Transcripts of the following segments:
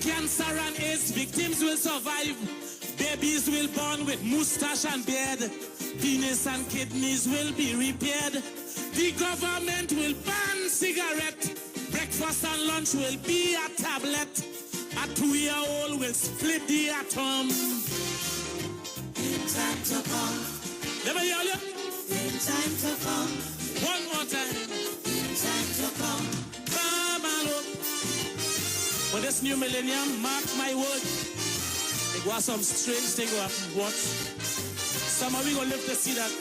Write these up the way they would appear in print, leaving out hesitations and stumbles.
Cancer and AIDS victims will survive. Babies will born with mustache and beard. Penis and kidneys will be repaired. The government will ban cigarette. Breakfast and lunch will be a tablet. A 2-year-old will split the atom. In time to come. Never hear you? In time to come. One more time. In time to come. For this new millennium, mark my word, it was some strange thing we have to watch. Some of we gonna live to see that.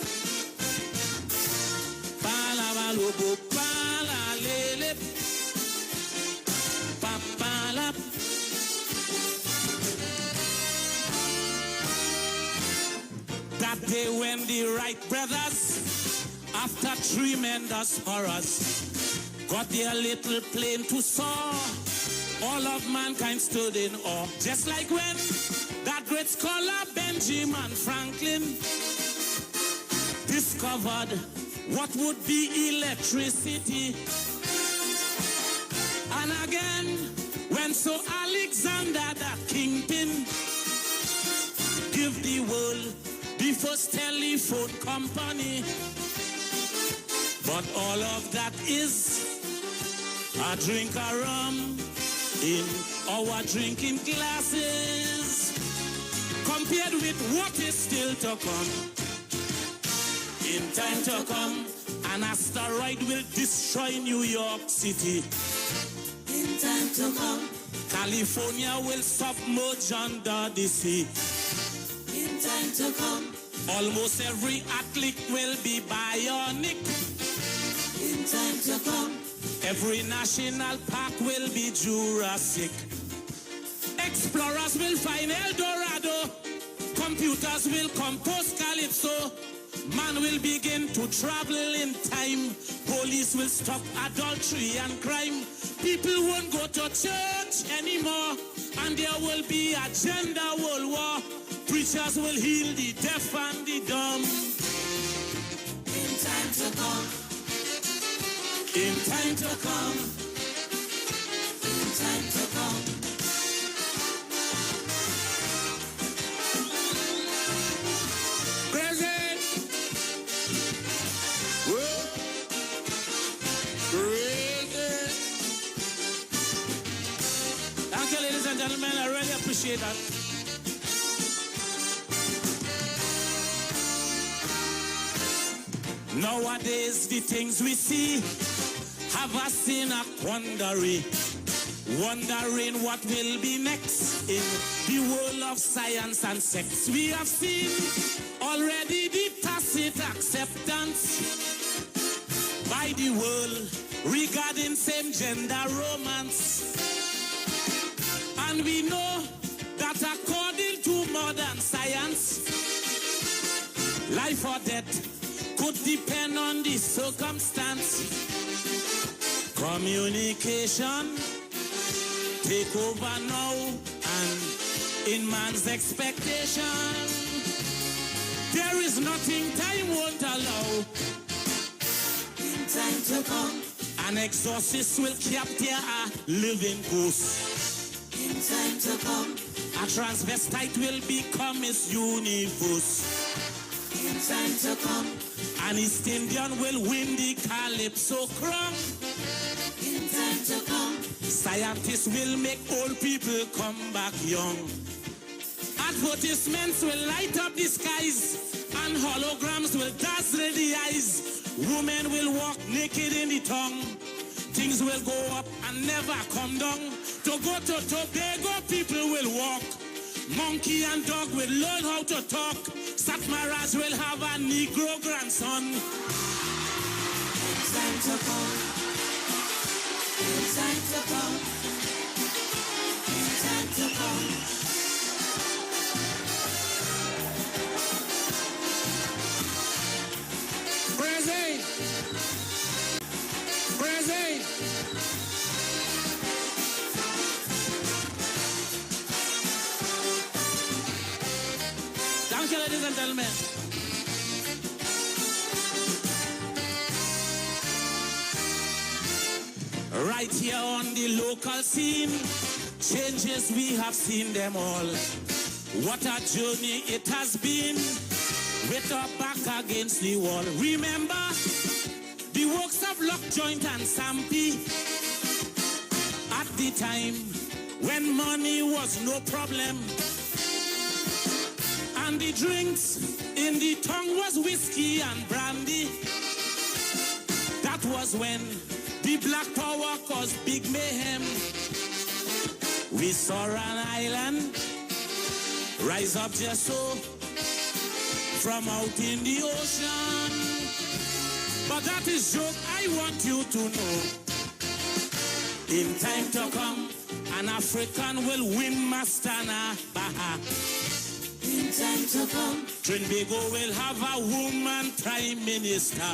That day when the Wright brothers, after tremendous horrors, got their little plane to soar, all of mankind stood in awe. Just like when that great scholar Benjamin Franklin discovered what would be electricity. And again, when Sir Alexander the Kingpin give the world the first telephone company. But all of that is a drink of rum in our drinking glasses, compared with what is still to come. In time to come, an asteroid will destroy New York City. In time to come, California will submerge under the sea. in time to come, Almost every athlete will be bionic. in time to come, Every national park will be Jurassic. Explorers will find El Dorado. Computers will compose Calypso. Man will begin to travel in time. Police will stop adultery and crime. People won't go to church anymore. And there will be a gender world war. Preachers will heal the deaf and the dumb. in time to come, In time to come. in time to come. Crazy. Whoa. Crazy. Thank you, ladies and gentlemen. I really appreciate that. Nowadays, the things we see have us in a quandary, wondering what will be next in the world of science and sex. We have seen already the tacit acceptance by the world regarding same-gender romance. And we know that according to modern science, life or death could depend on the circumstance. Communication take over now, and in man's expectation, there is nothing time won't allow. In time to come, An exorcist will capture a living ghost. in time to come, A transvestite will become his universe. in time to come, An East Indian will win the Calypso crown. in time to come, Scientists will make old people come back young. Advertisements will light up the skies, and holograms will dazzle the eyes. Women will walk naked in the tongue. Things will go up and never come down. To go to Tobago, people will walk. Monkey and dog will learn how to talk. Satmaras will have a Negro grandson. in time to come, in time to come, in time to come. Crazy! Crazy! Thank you, ladies and gentlemen. Right here on the local scene, Changes, we have seen them all. What a journey it has been, with our back against the wall. Remember the works of Lockjoint and Sampy at the time when money was no problem, and the drinks in the tongue was whiskey and brandy. That was when the Black Power caused big mayhem. We saw an island rise up just so from out in the ocean. But that is joke, I want you to know. In time to come, an African will win Mastana Baha. In time to come, Trinbago will have a woman prime minister.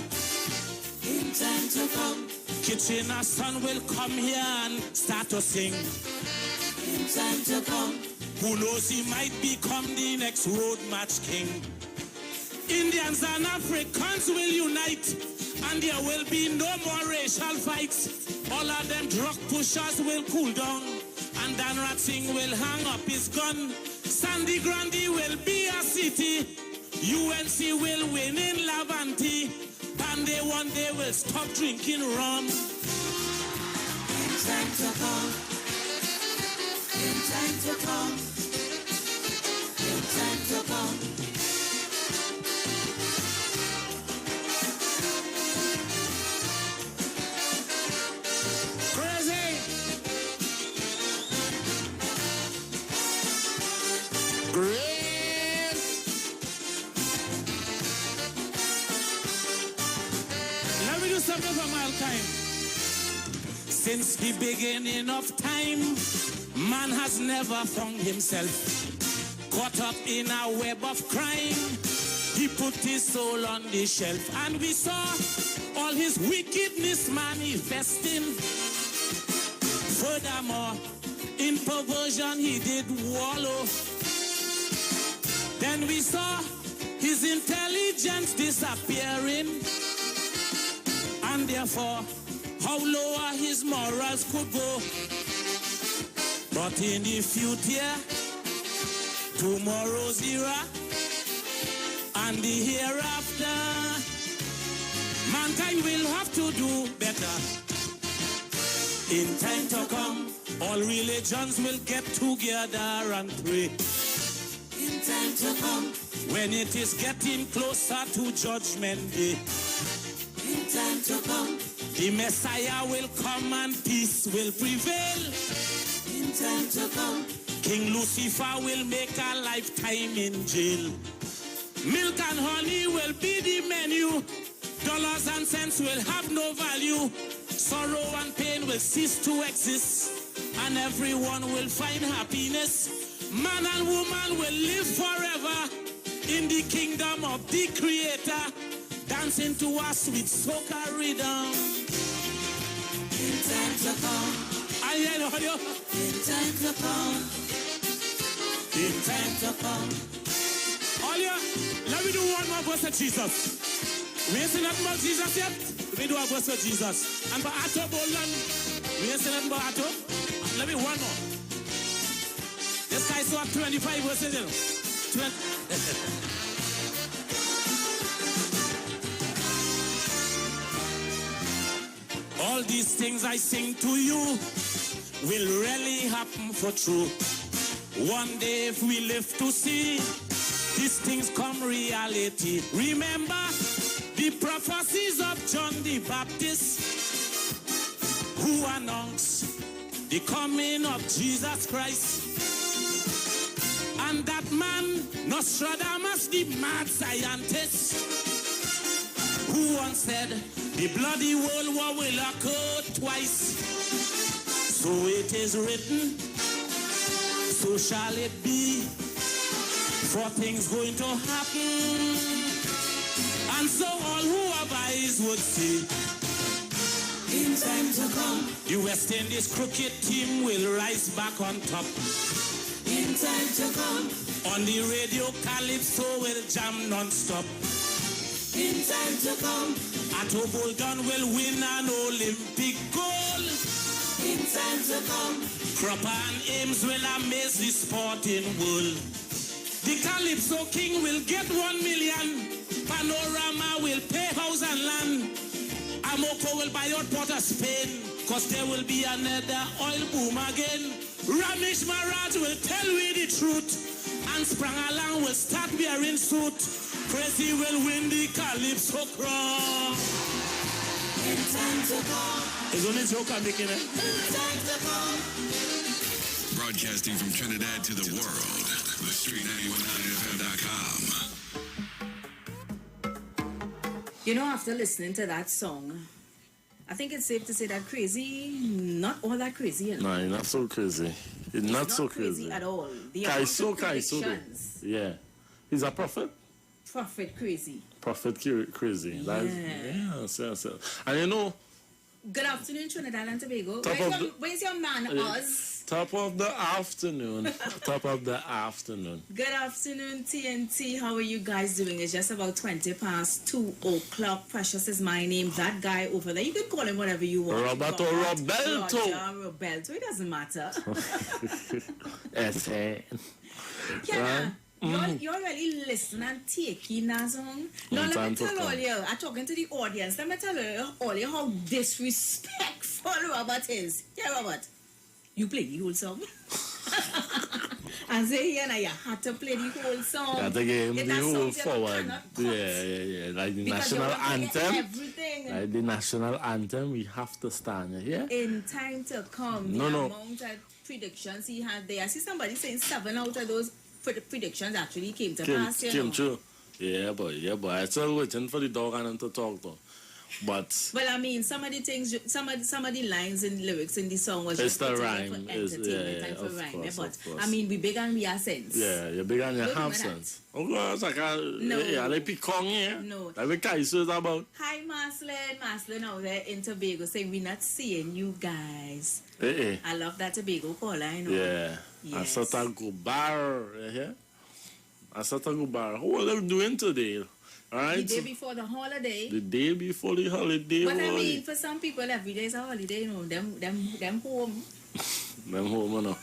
in time to come, Kitchener's son will come here and start to sing. in time to come, Who knows, he might become the next road match king. Indians and Africans will unite, and there will be no more racial fights. All of them drug pushers will cool down, and Dan Ratsing will hang up his gun. Sandy Grande will be a city. UNC will win in Lavanti. Bande one day will stop drinking rum. in time to come, in time to come, in time to come. Crazy. Great. Let me do something for mankind. Since the beginning of time, man has never found himself caught up in a web of crime. He put his soul on the shelf, and we saw all his wickedness manifesting. Furthermore, in perversion he did wallow. Then we saw his intelligence disappearing, and therefore how lower his morals could go. But in the future, tomorrow's era, and the hereafter, mankind will have to do better. In time to come, all religions will get together and pray. In time to come, When it is getting closer to Judgment Day, in time to come, the Messiah will come and peace will prevail. in time to come, King Lucifer will make a lifetime in jail. Milk and honey will be the menu. Dollars and cents will have no value. Sorrow and pain will cease to exist, and everyone will find happiness. Man and woman will live forever in the kingdom of the Creator, dancing to a sweet soca rhythm. in time to come, I know you. in time to come, In time to come. All you, let me do one more verse of Jesus. We ain't seen nothing about Jesus yet. Let me do a verse of Jesus. And for Atto Bolan, we ain't seen nothing about Atto. Let me one more. This guy saw 25 verses, you know. 20. All these things I sing to you will really happen for true. One day if we live to see these things come reality. Remember the prophecies of John the Baptist, who announced the coming of Jesus Christ. And that man, Nostradamus, the mad scientist, who once said the bloody world war will occur twice. So it is written, so shall it be, for things going to happen. And so all who have eyes would see, in time to come, the West Indies cricket team will rise back on top. in time to come, On the radio, Calypso will jam non-stop. in time to come, Atto Boldon will win an Olympic gold. in time to come, Cropper and Ames will amaze the sporting world. The Calypso King will get 1 million. Panorama will pay house and land. Amoco will buy out Port of Spain, cause there will be another oil boom again. Ramesh Maharaj will tell we the truth, and Sprang Alang will start wearing suit. Crazy will win the Calypso crown. In time to come. It's only joke I'm making, eh? In time to come. Broadcasting from Trinidad to the world, the street919fm.com. You know, after listening to that song, I think it's safe to say that Crazy, not all that crazy. You know? No, he's not so crazy. He's not so crazy at all. The Kaiso, predictions. yeah. He's a prophet. Prophet Crazy. Prophet crazy. Yeah. Yes. And you know, good afternoon, Trinidad and Tobago. Where's your man, Oz? Top of the afternoon. Top of the afternoon. Good afternoon, TNT. How are you guys doing? It's just about 2 o'clock. Precious is my name. That guy over there, you can call him whatever you want. Roberto Roberto. Roberto. It doesn't matter. Right? You're really listening and taking that song. Now, let me tell all you, I'm talking to the audience, let me tell all you how disrespectful Robert is. Yeah, Robert, you play the whole song. And say here now, you had to play the whole song. Yeah, the game, the whole forward. Yeah. Like the because national anthem. Everything. Like the national anthem, we have to stand, yeah? In time to come, the amount of predictions he had there. I see somebody saying 7 out of those predictions actually came to pass. Came true. Yeah, boy. I still waiting for the dog and to talk to. But well, I mean, some of the things, some of the lines and lyrics in the song was it's just the for rhyme. entertainment and for rhyme. But I mean, we big and we have sense. Yeah, you big and you have sense. Of course, I can't. No. Yeah, they pick on here. No. Like what Kaiso is about. Hi, Marcelin out there in Tobago saying we're not seeing you guys. Hey. I love that Tobago caller, I know. Yeah. Yes. I saw go bar. Yeah. I saw go bar. What are they doing today? All right. The day before the holiday. The day before the holiday. But I mean, for some people, every day is a holiday. You know, them home. Them home, you know.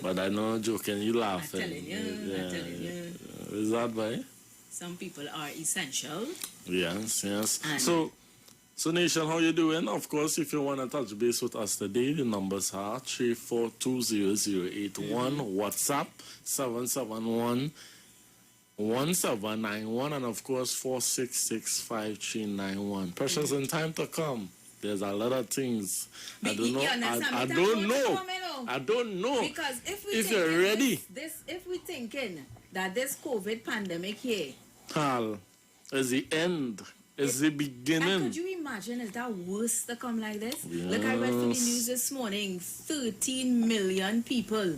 But I know joking. You laughing. I'm telling you. Is that right? Some people are essential. Yes. And So Nation, how you doing? Of course, if you want to touch base with us today, the numbers are 3420081, WhatsApp 771-1791, and of course 4665391. Precious in time to come. There's a lot of things. I don't know. Because if you're ready, if we're thinking that this COVID pandemic here, Carl, is the end. It's the beginning. And could you imagine, is that worse to come like this? Yes. Look, I read from the news this morning, 13 million people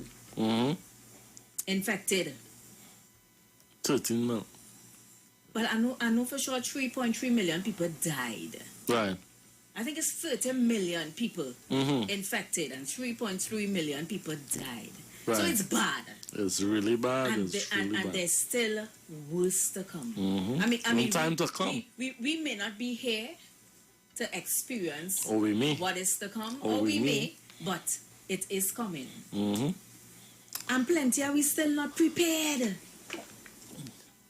infected. 13 million. But I know for sure 3.3 million people died. Right. I think it's 30 million people infected and 3.3 million people died. Right. So it's bad. It's really bad. And, bad. there's still worse to come. I mean, time to come. We may not be here to experience what is to come, or we may, but it is coming. And plenty are we still not prepared.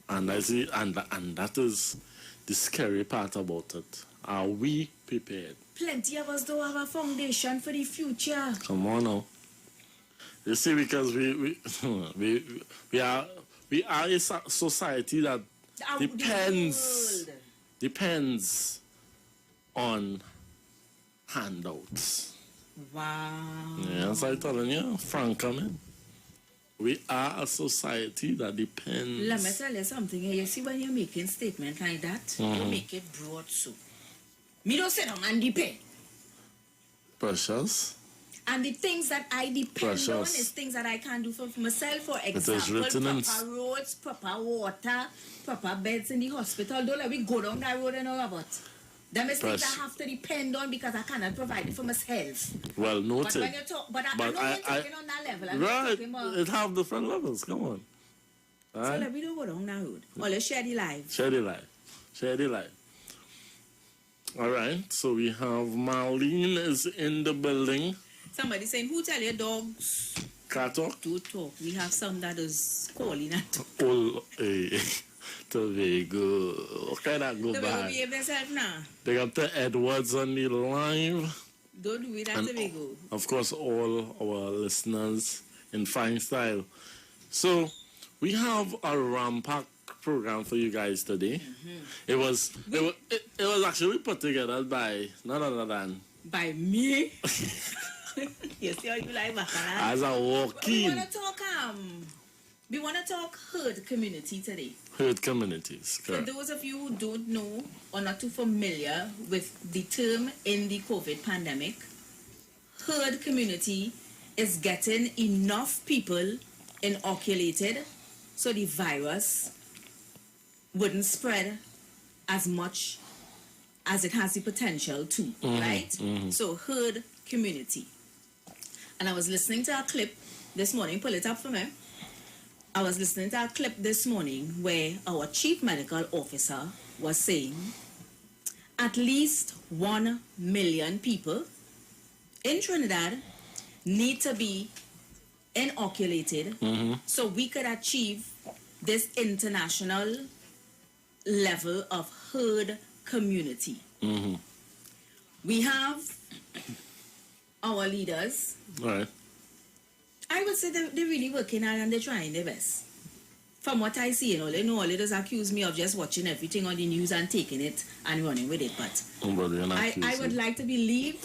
And I see, and that is the scary part about it. Are we prepared? Plenty of us don't have a foundation for the future. Come on now. You see, because we are a society that depends on handouts. Wow. Yes, I'm telling you, frankly, we are a society that depends. Let me tell you something here. You see, when you're making statements like that, you make it broad so. Me don't sit down and depend. Precious. And the things that I depend on is things that I can do for myself. For example, proper roads, proper water, proper beds in the hospital. Don't let me go down that road and all about. Them is things I have to depend on because I cannot provide it for myself. Well, noted. But when you talk, I know you're talking on that level. Right, it have different levels. Come on. So let me don't go down that road. Or let's share the life. Share the life. All right. So we have Marlene is in the building. Somebody saying, who tell your dogs Can't talk. to talk? We have some that is calling and talk. Oh, hey. Tobago. What kind of go They will back? behave themselves now. They got the Edwards on the line. Don't do it at And Tobago. of course, all our listeners in fine style. So, we have a rampack program for you guys today. It was actually put together by none other than By me? You see how you like Bacala? as a We walking want to talk herd community today. herd communities. For Correct. those of you who don't know or not too familiar with the term in the COVID pandemic, herd community is getting enough people inoculated so the virus wouldn't spread as much as it has the potential to, right? So herd community. And I was listening to a clip this morning, pull it up for me. I was listening to a clip this morning where our chief medical officer was saying at least 1 million people in Trinidad need to be inoculated so we could achieve this international level of herd community. We have our leaders. Right. I would say they're really working hard and they're trying their best. From what I see, all they just accuse me of just watching everything on the news and taking it and running with it. But I would like to believe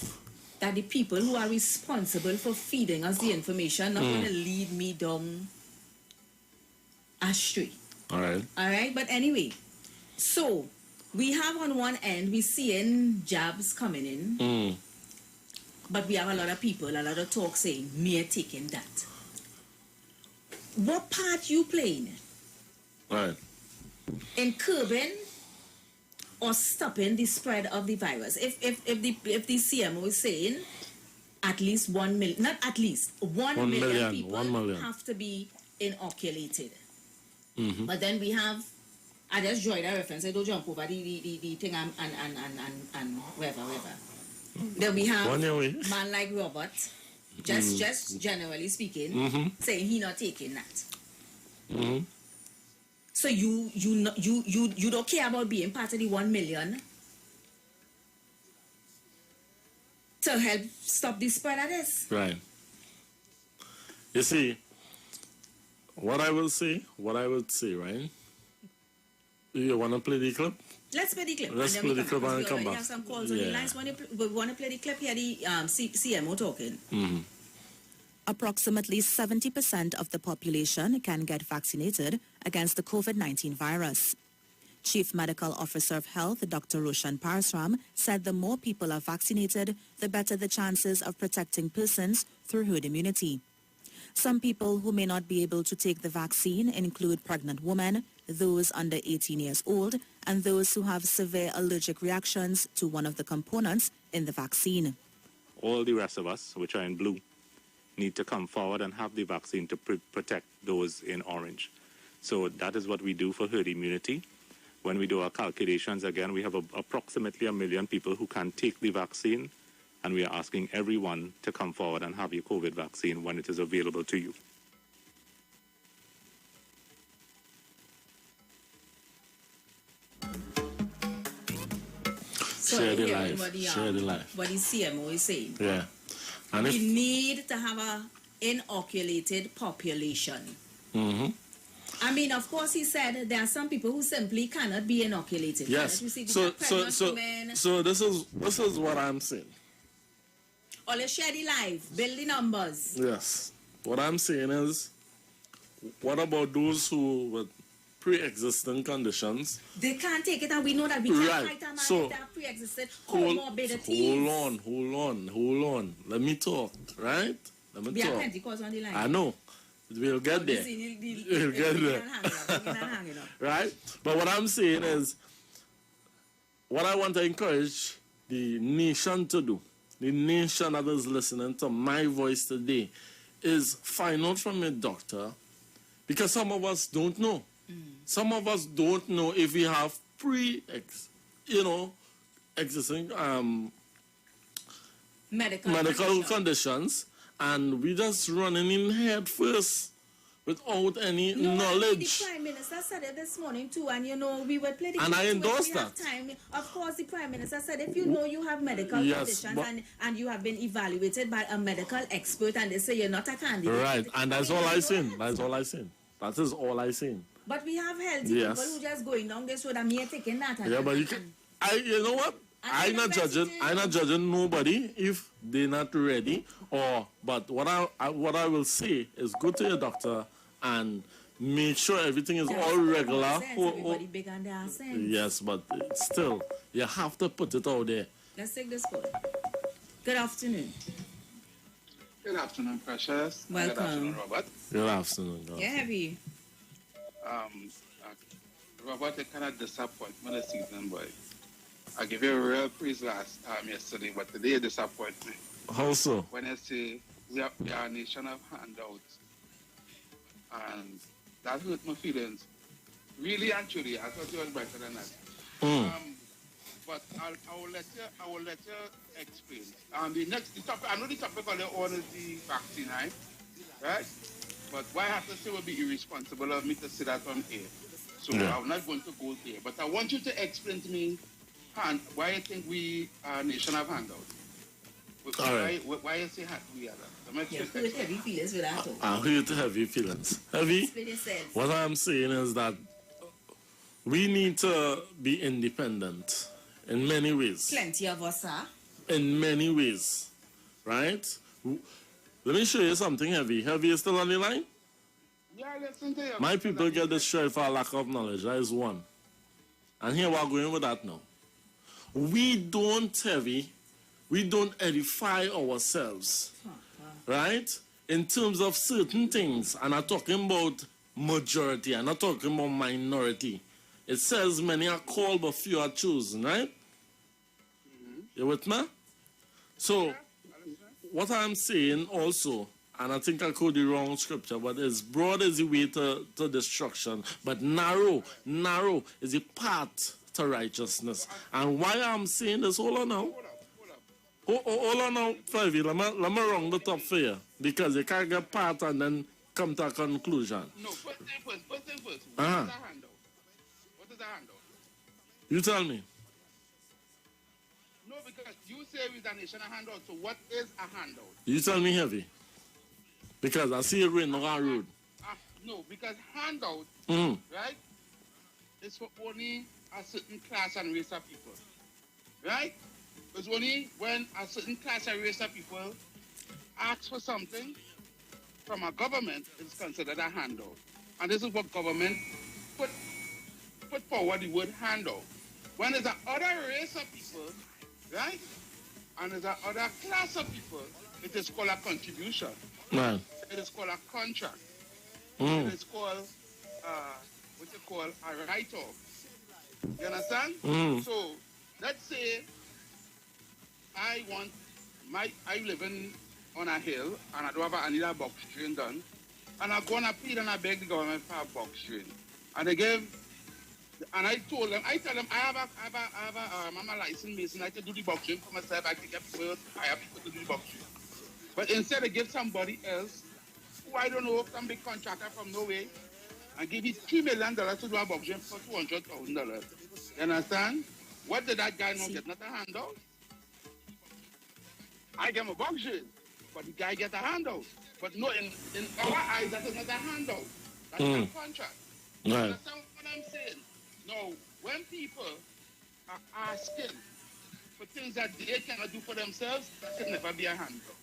that the people who are responsible for feeding us the information are not going to lead me down astray. All right. All right, but anyway, so we have on one end, we're seeing jabs coming in, but we have a lot of people, a lot of talk saying, me taking that. What part you playing Right. in curbing or stopping the spread of the virus? If the CMO is saying at least 1 million, not at least, 1 million people 1 million. have to be inoculated. But then we have, I just joined a reference, I don't jump over the thing and wherever. Then we have One away. man like Robert, just generally speaking, saying he not taking that. So you don't care about being part of the 1 million to help stop the spread of this. Right. You see, what I would say, right? You want to play the clip? Let's play the clip. Let's and then play we the clip and we come already back. have some calls on the Yeah. lines. We want to play the clip here, the CMO talking. Approximately 70% of the population can get vaccinated against the COVID-19 virus. Chief Medical Officer of Health, Dr. Roshan Parasram, said the more people are vaccinated, the better the chances of protecting persons through herd immunity. Some people who may not be able to take the vaccine include pregnant women, those under 18 years old, and those who have severe allergic reactions to one of the components in the vaccine. All the rest of us, which are in blue, need to come forward and have the vaccine to protect those in orange. So that is what we do for herd immunity. When we do our calculations, again, we have approximately 1 million people who can take the vaccine, and we are asking everyone to come forward and have your COVID vaccine when it is available to you. So Share the here life. What Share the life. What the CMO is saying. Yeah. And We if need to have a inoculated population. I mean, of course, he said there are some people who simply cannot be inoculated. yes, We see so pregnant women. this is what I'm saying. Or let's share the life, build the numbers. Yes. What I'm saying is, what about those who with pre-existing conditions? They can't take it, and we know that we can't Right. fight a man So, that pre-existed comorbidities. Hold on. Let me talk, right? Let me We have talk. Pentecost on the line. I know. We'll get there. We'll get there. Right? But what I'm saying is, what I want to encourage the nation to do, the nation that is listening to my voice today, is find out from your doctor, because some of us don't know. Some of us don't know if we have existing medical conditions, and we just running in head first without any knowledge. The Prime Minister said it this morning too, and we will play the and I endorse that. Time. Of course, the Prime Minister said if you have medical conditions and you have been evaluated by a medical expert and they say you're not a candidate. Right, and that's all I seen. That is all I seen. But we have healthy people who just going down this road and me taking that. But you know what? I'm not judging nobody if they're not ready. But what I will say is go to your doctor and make sure everything is all regular. Everybody big on their sense. Yes, but still, you have to put it out there. Let's take this call. Good afternoon. Good afternoon, Precious. Welcome. Good afternoon, Robert. Good afternoon. Yeah, heavy. Robert, I cannot disappoint me this season, boy. I give you a real praise yesterday, but today you disappoint me. How so? When I say we are a nation of handouts, and that hurt my feelings. Really and truly, I thought you was better than that. But I will let you explain. The topic, I know the topic on the on is the vaccine, right? But why I have to say it would be irresponsible of me to say that on air. So I'm not going to go there. But I want you to explain to me why you think we are a nation of handouts. Why you say we are that? Heavy feelings with that. I hurt heavy feelings. Heavy? What I'm saying is that we need to be independent in many ways. Plenty of us are. In many ways. Right? Let me show you something heavy. Heavy is still on the line? Yeah, listen to you. My people get destroyed for lack of knowledge. That is one. And here we're going with that now. We don't edify ourselves, right? In terms of certain things. And I'm talking about majority. I'm not talking about minority. It says many are called but few are chosen, right? You with me? So, what I'm saying also, and I think I quote the wrong scripture, but as broad is the way to destruction, but narrow is the path to righteousness. And why I'm saying this, hold on now. Hold on now, Fivey, let me wrong the top for you, because you can't get part and then come to a conclusion. No, first thing first. What is a handout? What is a handout? You tell me. No, because you say it's a nation of handout, so what is a handout? You tell me, Heavy. Because I see you going down the road. No, because handout, right, is for only a certain class and race of people, right? It's only when a certain class and race of people ask for something from a government, it's considered a handout. And this is what government put forward the word handout. When there's another race of people, right, and there's another class of people, it is called a contribution. Right. It is called a contract. It is called what you call a write-off. You understand? So let's say I live on a hill and I need a box drain done, and I go on a plead and I beg the government for a box drain, and they give. And I tell them I'm a licensed mason. I can do the box drain for myself. I can get people, hire people to do the box drain. But instead, they give somebody else, who I don't know, some big contractor from Norway, and give it $3 million to do a box drain for $200,000. You understand? What did that guy not get? Not a handout. I get a box drain, but the guy get a handout. But no, in our eyes, that is not a handout. That's a contract. Right. You understand what I'm saying? Now, when people are asking for things that they cannot do for themselves, that can never be a handout.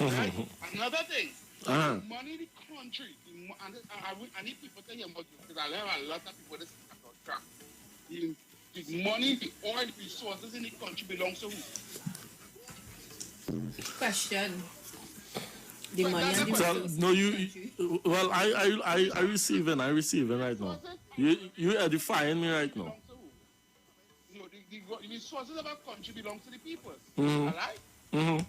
Right? Another thing, the money the country, I need people to hear about this because I have a lot of people that say about crap. The money, the oil, the resources in the country belongs to who? Question. The money and the resources. No, well, I receive it right now. You edifying me right now. No, the resources of our country belong to the people. Alright?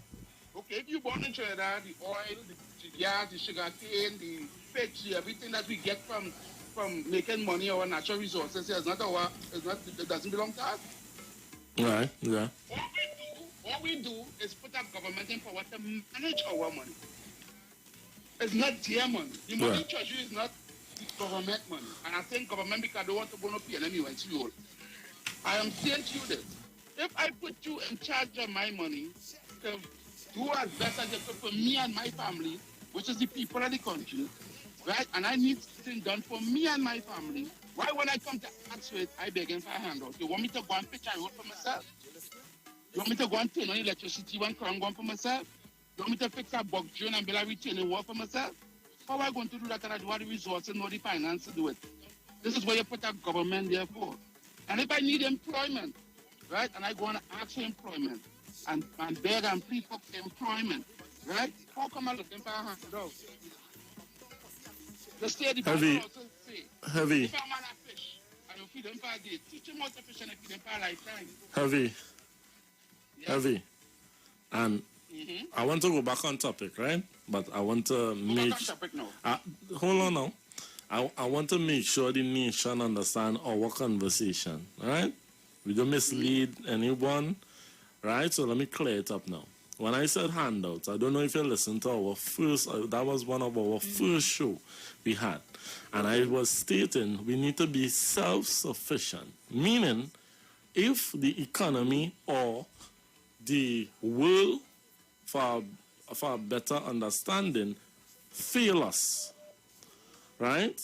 Okay, if you're born in Trinidad, the oil, the gas, the sugar cane, the fish, everything that we get from making money, our natural resources, it doesn't belong to us. Right, yeah. What we do All we do is put our government in power to manage our money. It's not their money. The money in treasury is not the government money. And I think government, because they want to go no pay anyway, it's you. I am saying to you this. If I put you in charge of my money to do as best as I could for me and my family, which is the people of the country, right? And I need things done for me and my family. Why when I come to ask for it, I begging for a handout? You want me to go and pitch a road for myself? You want me to go and turn on electricity when crown going for myself? You want me to fix a bug drain and build a retaining wall for myself? How am I going to do that and I do have the resources nor the finance to do it? This is where you put a government there for. And if I need employment, right, and I go and ask for employment and beg and plead for employment, right? How come I'm looking for a handout? The state department also say, Heavy. if a man a fish and you feed him for a day, teach him how to fish and you feed him for a lifetime. Heavy. Yeah. Heavy. And I want to go back on topic, right? But I want to make... Back on topic now. Hold on now. I want to make sure the nation understand our conversation, right? We don't mislead anyone, right? So let me clear it up now. When I said handouts, I don't know if you listened to our first, that was one of our first show we had. And I was stating we need to be self-sufficient, meaning if the economy or the world, for a better understanding, fail us, right?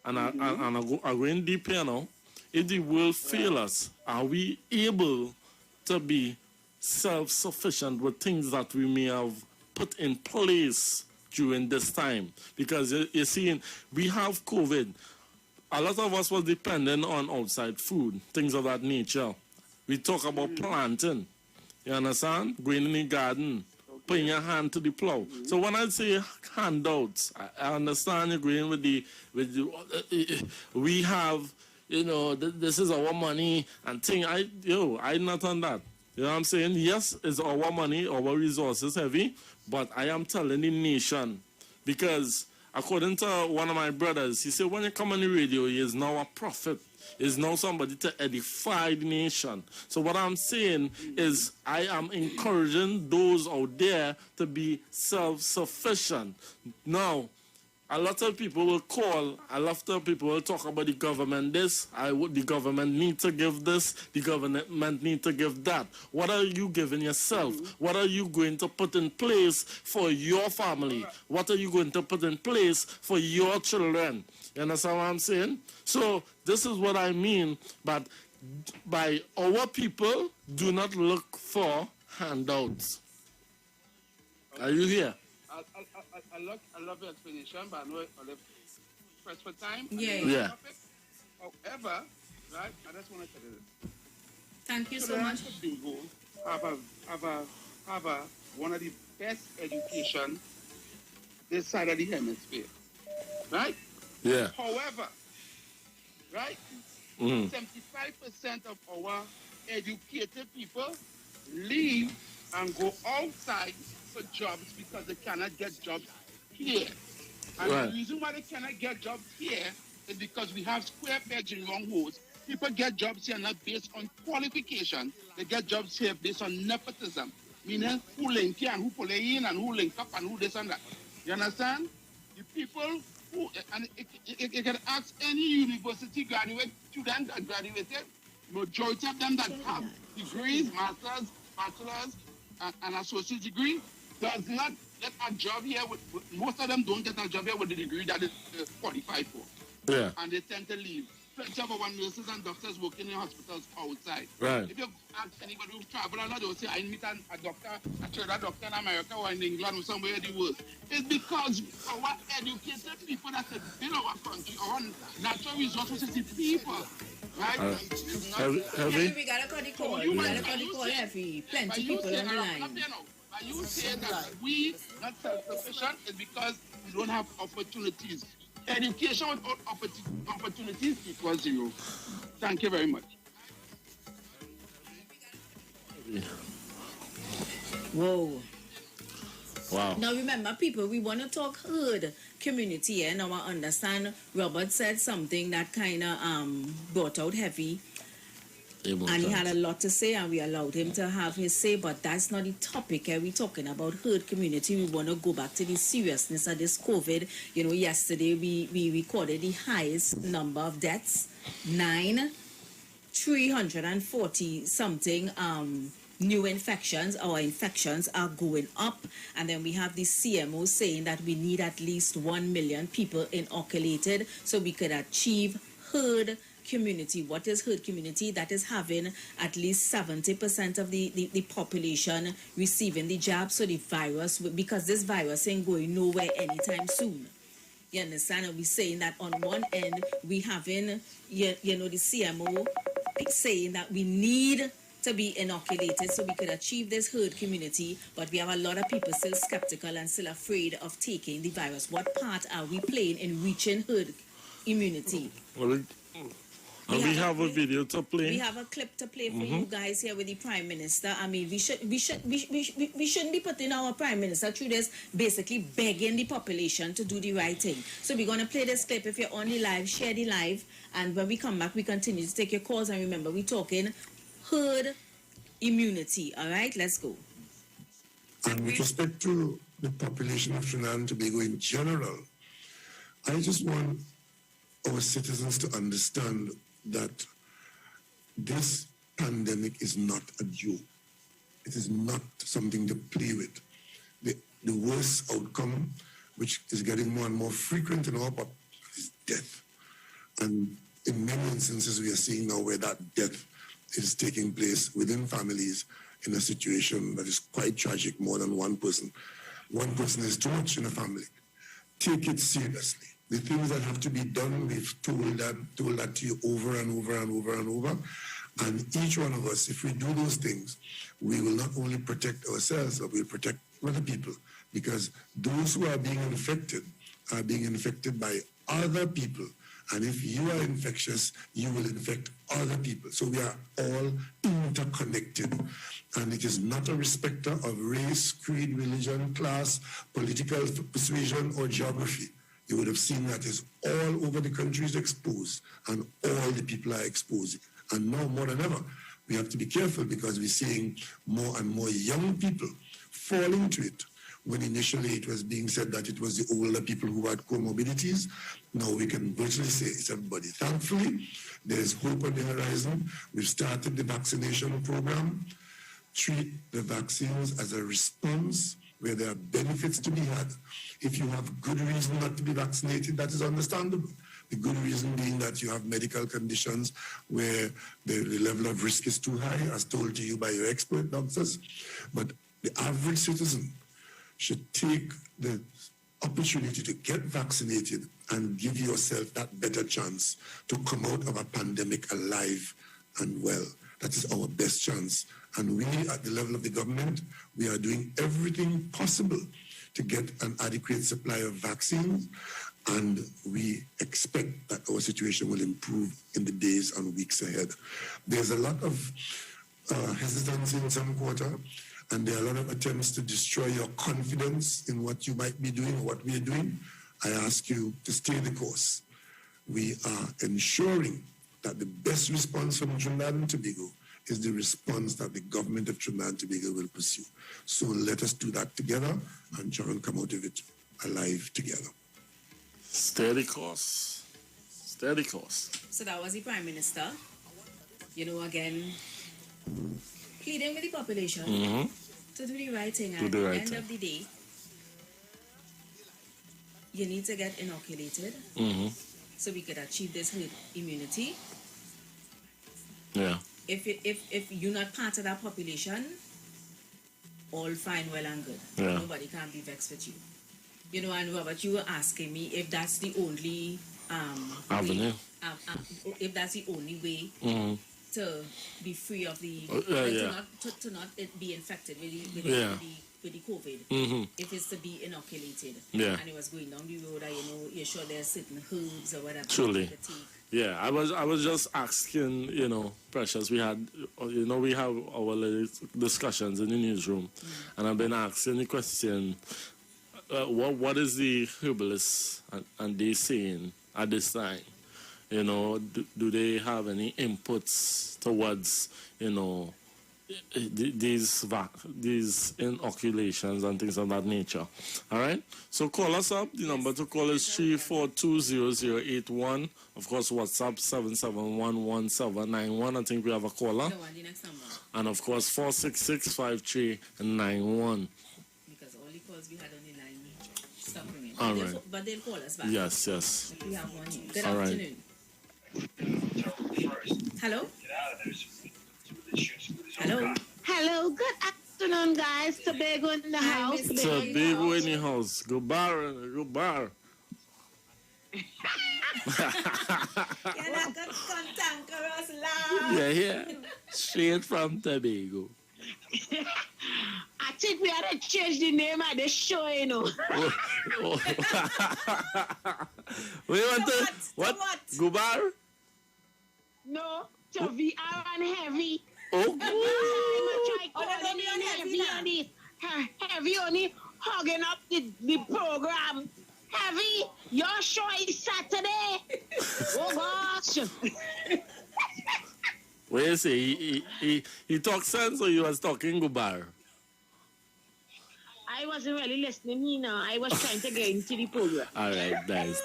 And I'm going deep here now. If the world fail us, are we able to be self-sufficient with things that we may have put in place during this time? Because you're seeing, we have COVID. A lot of us were dependent on outside food, things of that nature. We talk about planting, you understand? Going in the garden, putting your hand to the plow. So when I say handouts, I understand you're going with the we have, you know, this is our money and thing. I'm not on that. You know what I'm saying? Yes, it's our money, our resources heavy, but I am telling the nation, because according to one of my brothers, he said when you come on the radio, he is now a prophet. Is now somebody to edify the nation. So what I'm saying is I am encouraging those out there to be self-sufficient. Now, a lot of people will call, a lot of people will talk about the government this, the government need to give this, the government need to give that. What are you giving yourself? What are you going to put in place for your family? What are you going to put in place for your children? You understand what I'm saying? So this is what I mean, but by our people, do not look for handouts. Are you here? I love your explanation, but I know I'll press for time. Yeah. However, right, I just want to tell you this. Thank you so much. Bingo have one of the best education this side of the hemisphere, right? Yeah. However, right, 75% of our educated people leave and go outside for jobs because they cannot get jobs here. And the reason why they cannot get jobs here is because we have square pegs in round holes. People get jobs here not based on qualification. They get jobs here based on nepotism. Meaning who link here and who pull in and who link up and who this and that. You understand? The people who, and you can ask any university graduate student that graduated, majority of them that have degrees, masters, bachelors, and associate degree, does not get a job here. Most of them don't get a job here with the degree that is qualified for. Yeah. And they tend to leave. Plenty of our nurses and doctors working in hospitals outside. Right. If you ask anybody who's traveled a lot, they will say, I meet a doctor, a trader doctor in America or in England or somewhere in the world. It's because our educated people that build our country, our natural resources is the people. Right? Heavy? We gotta cut the call. We gotta cut the call heavy. Plenty people on the line. Are you saying that we not self-sufficient is because we don't have opportunities? Education without opportunities equals zero. Thank you very much. Whoa. Wow. Now remember, people, we want to talk herd community, and now I understand Robert said something that kind of brought out heavy. And he had a lot to say, and we allowed him to have his say, but that's not the topic. We're talking about herd community. We want to go back to the seriousness of this COVID. You know, yesterday we recorded the highest number of deaths, 340 something new infections. Our infections are going up, and then we have the CMO saying that we need at least 1 million people inoculated so we could achieve herd community. What is herd community? That is having at least 70% of the population receiving the jab, so the virus, because this virus ain't going nowhere anytime soon. You understand? And we're saying that on one end, we having, the CMO saying that we need to be inoculated so we could achieve this herd community, but we have a lot of people still skeptical and still afraid of taking the virus. What part are we playing in reaching herd immunity? Well, we have a video to play. We have a clip to play for you guys here with the Prime Minister. I mean, we shouldn't be putting our Prime Minister through this, basically begging the population to do the right thing. So we're going to play this clip. If you're on the live, share the live. And when we come back, we continue to take your calls. And remember, we're talking herd immunity. All right, let's go. And with respect to the population of Trinidad and Tobago in general, I just want our citizens to understand that this pandemic is not a joke. It is not something to play with. The worst outcome, which is getting more and more frequent in our population, is death. And in many instances, we are seeing now where that death is taking place within families in a situation that is quite tragic, more than one person. One person is too much in a family. Take it seriously. The things that have to be done, we've told that to you over and over and over and over. And each one of us, if we do those things, we will not only protect ourselves, but we'll protect other people. Because those who are being infected by other people. And if you are infectious, you will infect other people. So we are all interconnected. And it is not a respecter of race, creed, religion, class, political persuasion, or geography. You would have seen that is all over the country is exposed, and all the people are exposed. And now more than ever, we have to be careful because we're seeing more and more young people fall into it. When initially it was being said that it was the older people who had comorbidities, now we can virtually say it's everybody. Thankfully, there is hope on the horizon. We've started the vaccination program. Treat the vaccines as a response where there are benefits to be had. If you have good reason not to be vaccinated, that is understandable. The good reason being that you have medical conditions where the level of risk is too high, as told to you by your expert doctors. But the average citizen should take the opportunity to get vaccinated and give yourself that better chance to come out of a pandemic alive and well. That is our best chance. And we, at the level of the government, we are doing everything possible to get an adequate supply of vaccines, and we expect that our situation will improve in the days and weeks ahead. There's a lot of hesitancy in some quarter, and there are a lot of attempts to destroy your confidence in what you might be doing or what we are doing. I ask you to stay the course. We are ensuring that the best response from Trinidad and Tobago is the response that the government of Trinidad and Tobago will pursue. So let us do that together and try and come out of it alive together. Steady course. Steady course. So that was the Prime Minister, again, pleading with the population to do the right thing. And at the end of the day, you need to get inoculated so we could achieve this herd immunity. Yeah. If you're not part of that population, all fine, well and good. Yeah. Nobody can be vexed with you. And Robert, you were asking me if that's the only avenue. If that's the only way to be free of the to not be infected with the COVID. If it's to be inoculated. Yeah. And it was going down the road, you're sure there's certain herbs or whatever. Truly. Yeah, I was just asking, Precious, we had, we have our little discussions in the newsroom, and I've been asking the question, what is the herbalist and they saying at this time? You know, do they have any inputs towards, you know, these inoculations and things of that nature? All right. So call us up. The number to call is 3420081. Of course, WhatsApp 7711791. I think we have a caller. And of course, 4665391. Because all the calls we had on the line stopped ringing. All right. But they'll call us back. Yes, yes. We have one here. Good All afternoon. Hello? Hello? Hello, good afternoon, guys. Tobago in the house. Tobago in the house. Go bar. Yeah. Straight from Tobago. I think we had to change the name of the show, you know. We want to what? Go bar? No, to VR and heavy. Oh, heavy only hugging up the program. Heavy, your show is Saturday. Oh gosh. Wait you say he talk sense or you was talking Gubar? I wasn't really listening, you know. I was trying to get into the program. All right, nice.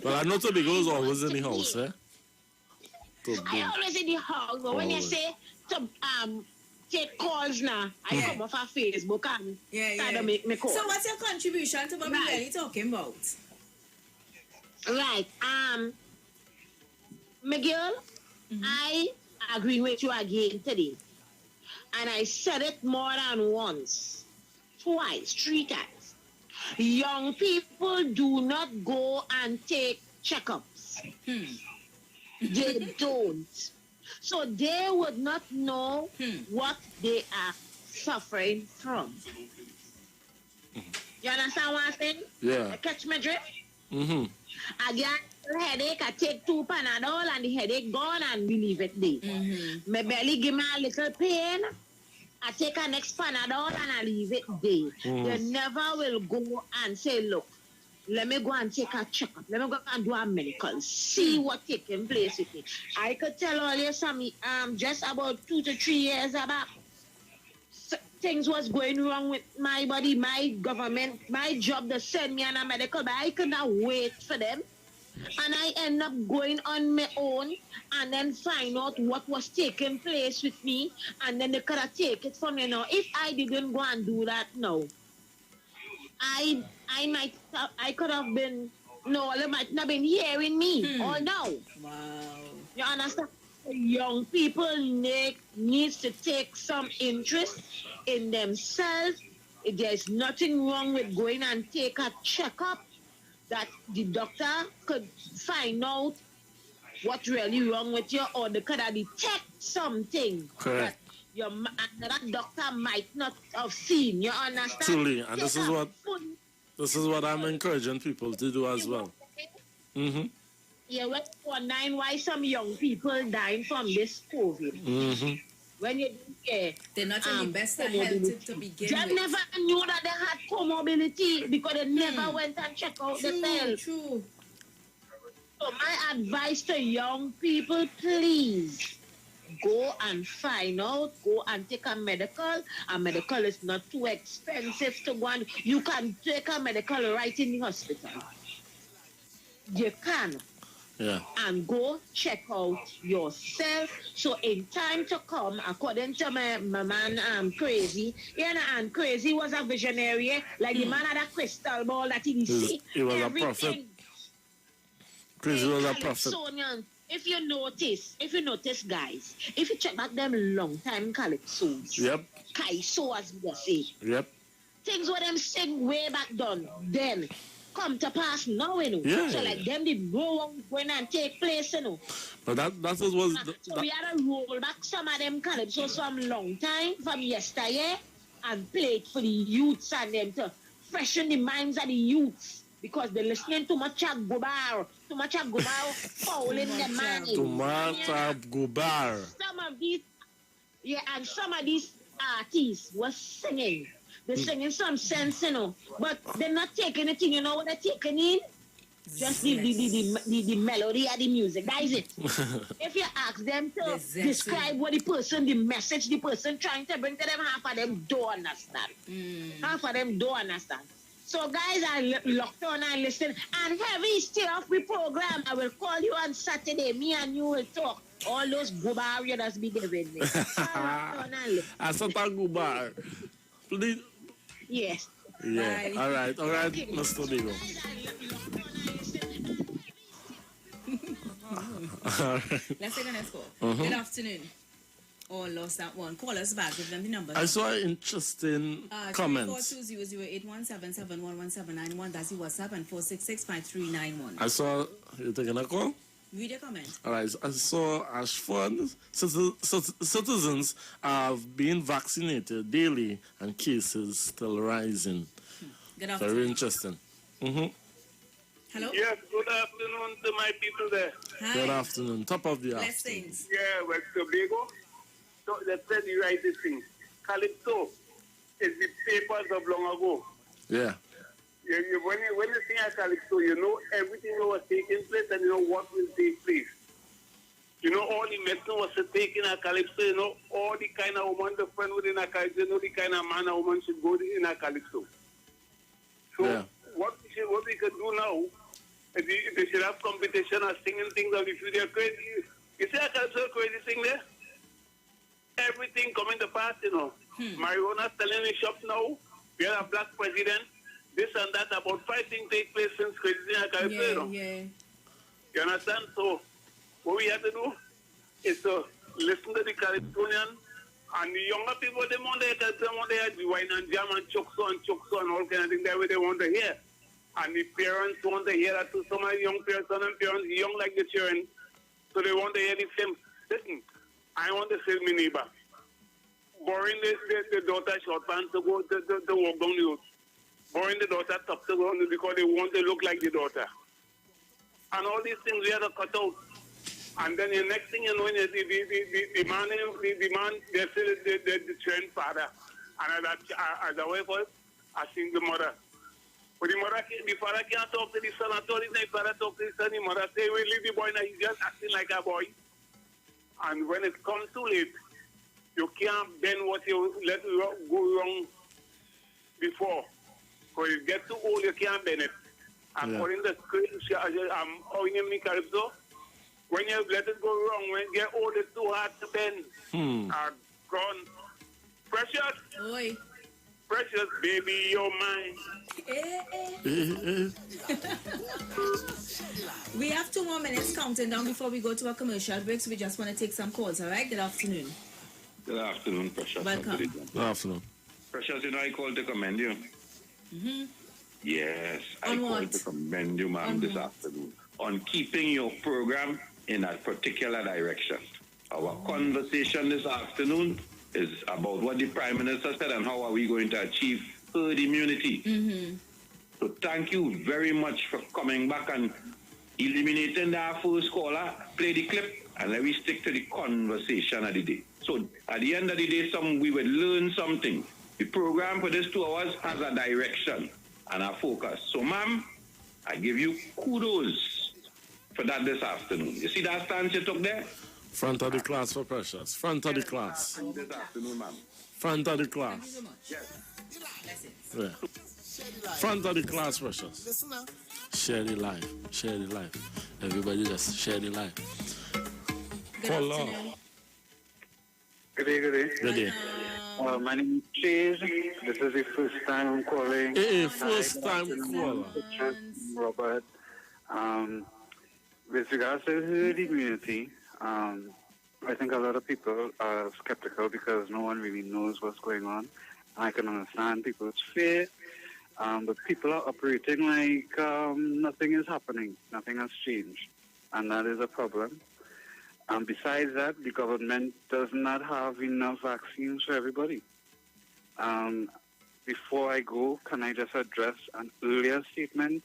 Well, I know Tobago is always in the house, eh? I always in the house, but when you say to take calls now, I come off of Facebook and start to make me call. So what's your contribution to what we're really talking about? Right. Miguel, I agree with you again today. And I said it more than once, twice, 3 times. Young people do not go and take checkups. They don't. So they would not know what they are suffering from. You understand what I'm saying? Yeah. You catch my drift? Mm-hmm. I get a headache, I take 2 Panadol and the headache gone and we leave it there. My belly give me a little pain, I take a next Panadol and I leave it there. They never will go and say, look, let me go and take a checkup. Let me go and do a medical. See what taking place with me. I could tell all you some just about 2 to 3 years back. Things was going wrong with my body, my government, my job. They send me on a medical, but I could not wait for them. And I end up going on my own and then find out what was taking place with me. And then they could have taken it from me now. If I didn't go and do that now, I could have been, no, they might not been hearing me or no. Wow. You understand? Young people needs to take some interest in themselves. There's nothing wrong with going and take a checkup that the doctor could find out what's really wrong with you, or they could detect something that that doctor might not have seen. You understand? Truly, and this is what I'm encouraging people to do as well. Mm-hmm. Yeah, we're wondering why some young people dying from this COVID. When you they're not in the best of health to begin with. They never knew that they had comorbidity because they never went and checked out themselves. True. So my advice to young people, please go and find out, go and take a medical. A medical is not too expensive to go and you can take a medical right in the hospital. You can. Yeah. And go check out yourself. So in time to come, according to my man Crazy, you know, and Crazy was a visionary, like the man had a crystal ball that he see. He was a prophet. Crazy was a prophet. If you notice, guys, if you check back them long time calypsos, Kaiso as we say, things what them sing way back then come to pass now, you know. Yeah. So like them did go when and take place, you know. But that was so we had to roll back some of them calypsos from long time, from yesteryear, and play it for the youths and them to freshen the minds of the youths. Because they're listening too much of Gobar fouling their mind. Too much of Gobar. Some of these artists were singing. They're singing some sense, you know. But they're not taking anything, you know what they're taking in? Just the melody of the music. That is it. If you ask them to describe what the message the person trying to bring to them, half of them don't understand. Half of them don't understand. So guys are locked on and listen. And heavy stay off the program. I will call you on Saturday. Me and you will talk. All those gubar you just be giving me. I said gubar. Please. Yes. Yeah. All right, Mr. Digo. Let's take the next call. Good afternoon. Oh, lost that one. Call us back. Give them the number. I saw an interesting comment. 4200817711791. That's the WhatsApp, and 4665391. I saw you taking a call. Read your comment. All right. I saw Ashford citizens have been vaccinated daily, and cases still rising. Good afternoon. Very interesting. Hello? Yes, good afternoon to my people there. Hi. Good afternoon. Top of the afternoon. Blessings. Yeah, West Tobago. So let's say the right thing. Calypso is the papers of long ago. Yeah. When you sing a Calypso, you know everything that was taking place and you know what will take place. You know all the medicine was taken a Calypso, you know all the kind of woman the friend within a Calypso, you know the kind of man a woman should go in a Calypso. So what we could do now, they should have competition of singing things of the future. Crazy. You see a Calypso crazy thing there? Everything coming to pass, you know. Marijuana selling in shops now. We have a black president. This and that. About 5 things take place since crazy Calypso, you know. You understand? So what we have to do is to listen to the Calypsonian and the younger people. They want to hear the wine and jam and chokso and all kind of things. That way they want to hear. And the parents want to hear that too. Some of the young parents young like the children, so they want to hear the same. Listen, I want to say my neighbor. Boring the daughter short pants to go to walk down the road. Boring the daughter top to go because they want to look like the daughter. And all these things we have to cut out. And then the next thing you know, the man, they say the trained father. And as a way for it, I think the mother. But the father can't talk to the son at all. The father talk to the son, the mother say, we leave the boy now, he's just acting like a boy. And when it comes too late, you can't bend what you let go wrong before. Because you get too old, you can't bend it. According to Calypso, when you let it go wrong, when you get old, it's too hard to bend. Gone. Precious. Oi. Precious, baby, you're mine. We have 2 more minutes counting down before we go to our commercial breaks. We just want to take some calls, all right? Good afternoon. Good afternoon, Precious. Welcome. Good afternoon. Precious, you know I called to commend you. Yes, I called to commend you, ma'am, this afternoon on keeping your program in a particular direction. Our conversation this afternoon is about what the Prime Minister said and how are we going to achieve herd immunity. So thank you very much for coming back and eliminating that first caller. Play the clip and let me stick to the conversation of the day. So at the end of the day, we will learn something. The program for this 2 hours has a direction and a focus. So ma'am, I give you kudos for that this afternoon. You see that stance you took there? Front of the class for Precious. Front of the class. This afternoon, ma'am. Front of the class. Thank you so much. Yes. Yeah. Front of the class, Precious. Listen now. Share the life. Share the life. Everybody just share the life. Good afternoon. Good day, good day. Good day. My name is Chase. This is the first time I'm calling. First time caller. Robert. With regards to herd immunity, I think a lot of people are skeptical because no one really knows what's going on. I can understand people's fear, but people are operating like nothing is happening, nothing has changed, and that is a problem. And besides that, the government does not have enough vaccines for everybody. Before I go, can I just address an earlier statement?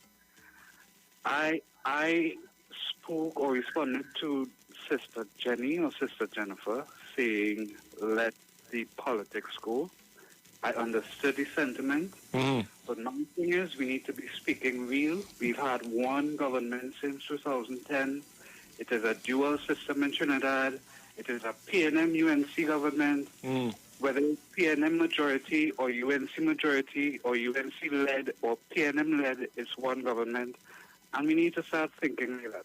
I spoke or responded to Sister Jenny or Sister Jennifer saying, let the politics go. I understood the sentiment. But my thing is, we need to be speaking real. We've had one government since 2010. It is a dual system in Trinidad. It is a PNM-UNC government. Whether it's PNM majority or UNC majority or UNC-led or PNM-led, it's one government. And we need to start thinking like that.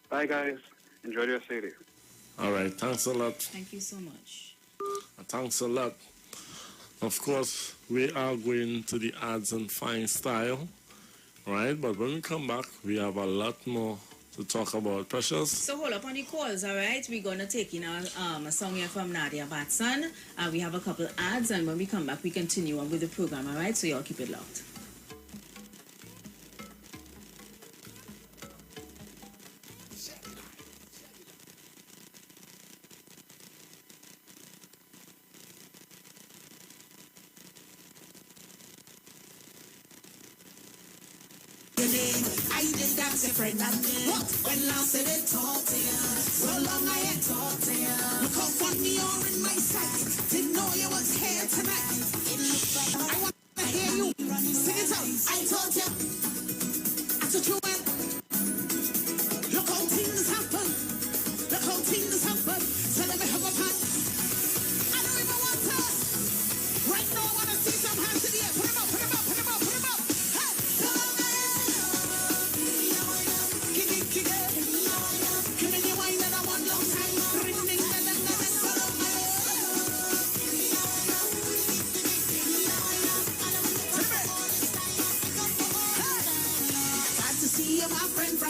Bye, guys. Enjoy your city. All right. Thanks a lot. Thank you so much. Thanks a lot. Of course, we are going to the ads and fine style, right? But when we come back, we have a lot more to talk about. Precious? So hold up on the calls, all right? We're going to take in a song here from Nadia Batson. We have a couple ads, and when we come back, we continue on with the program, all right? So y'all keep it locked. I did dance a friend and what? When last I did talk to you, so long I had talked to you. Look how funny you're in my sight. Didn't know you was here tonight. I want to hear you sing it out. I told you. I told you when. Look how things happen. Look how things happen. So let me have a pan. I don't even want to. Right now I want to see some hands in the air. Put them up, put them up, put them up, put them up.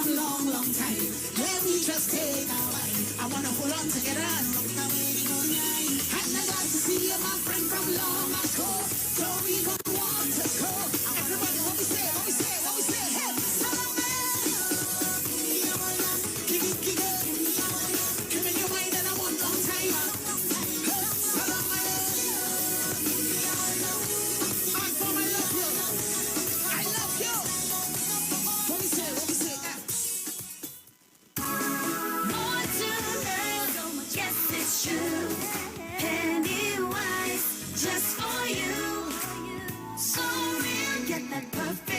Long, long time. Let me just take a while. I wanna hold on together and look the way we go. And I got to see you, my friend, from long ago. Don't even want to go. Everybody, what we say, what we say, what we say. Hey, kick it, kick it. Give me your mind and I want long time. Hey, salam I'm for my love you. I love you. What we say, what we say.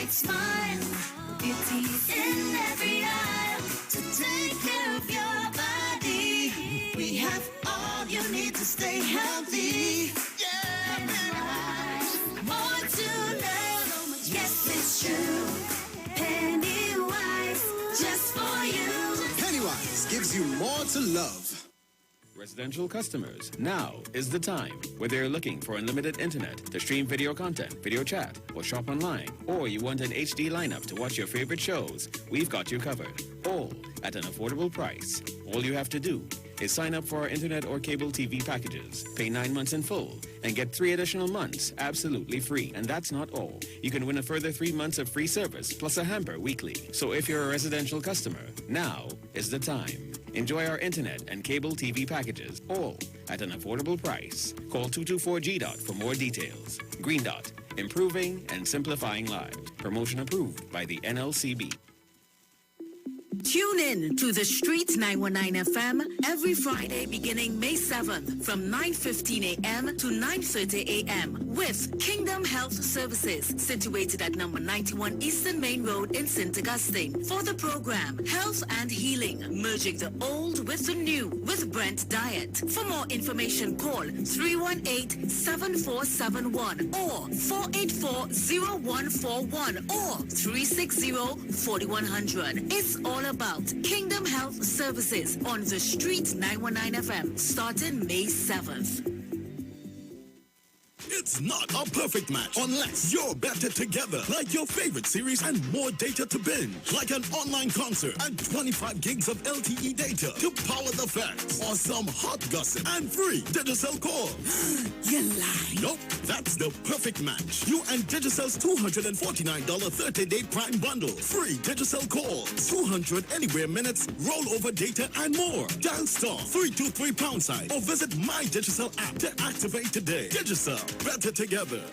Smile, beauty in every aisle to take care of your body. We have all you need to stay healthy. Yeah, more to love. Yes, it's true. Pennywise, just for you. Pennywise gives you more to love. Residential customers, now is the time. Whether you're looking for unlimited internet to stream video content, video chat, or shop online, or you want an HD lineup to watch your favorite shows, we've got you covered. All at an affordable price. All you have to do is sign up for our internet or cable TV packages, pay 9 months in full, and get 3 additional months absolutely free. And that's not all. You can win a further 3 months of free service plus a hamper weekly. So if you're a residential customer, now is the time. Enjoy our internet and cable TV packages, all at an affordable price. Call 224-GDOT for more details. Green Dot, improving and simplifying lives. Promotion approved by the NLCB. Tune in to The Street 919 FM every Friday beginning May 7th from 9:15 a.m. to 9:30 a.m. with Kingdom Health Services, situated at number 91 Eastern Main Road in St. Augustine. For the program, Health and Healing, merging the old with the new with Brent Diet. For more information, call 318-7471 or 484-0141 or 360-4100. It's all about Kingdom Health Services on The Street 919 FM, starting May 7th. It's not a perfect match unless you're better together. Like your favorite series and more data to binge. Like an online concert and 25 gigs of LTE data to power the fans. Or some hot gossip and free Digicel calls. You lie. Nope, that's the perfect match. You and Digicel's $249 30-day Prime bundle. Free Digicel calls, 200 anywhere minutes, rollover data, and more. Dial star 323# or visit My Digicel app to activate today. Digicel. Better together.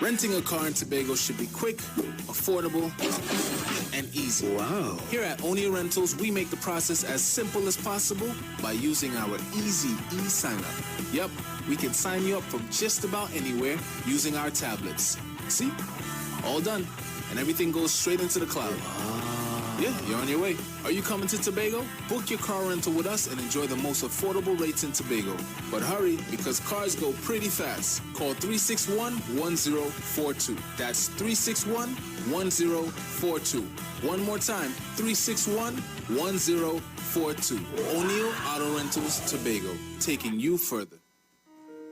Renting a car in Tobago should be quick, affordable, and easy. Wow. Here at Onia Rentals, we make the process as simple as possible by using our easy e-sign-up. Yep, we can sign you up from just about anywhere using our tablets. See? All done. And everything goes straight into the cloud. Yeah, you're on your way. Are you coming to Tobago? Book your car rental with us and enjoy the most affordable rates in Tobago. But hurry, because cars go pretty fast. Call 361-1042. That's 361-1042. One more time, 361-1042. O'Neill Auto Rentals, Tobago, taking you further.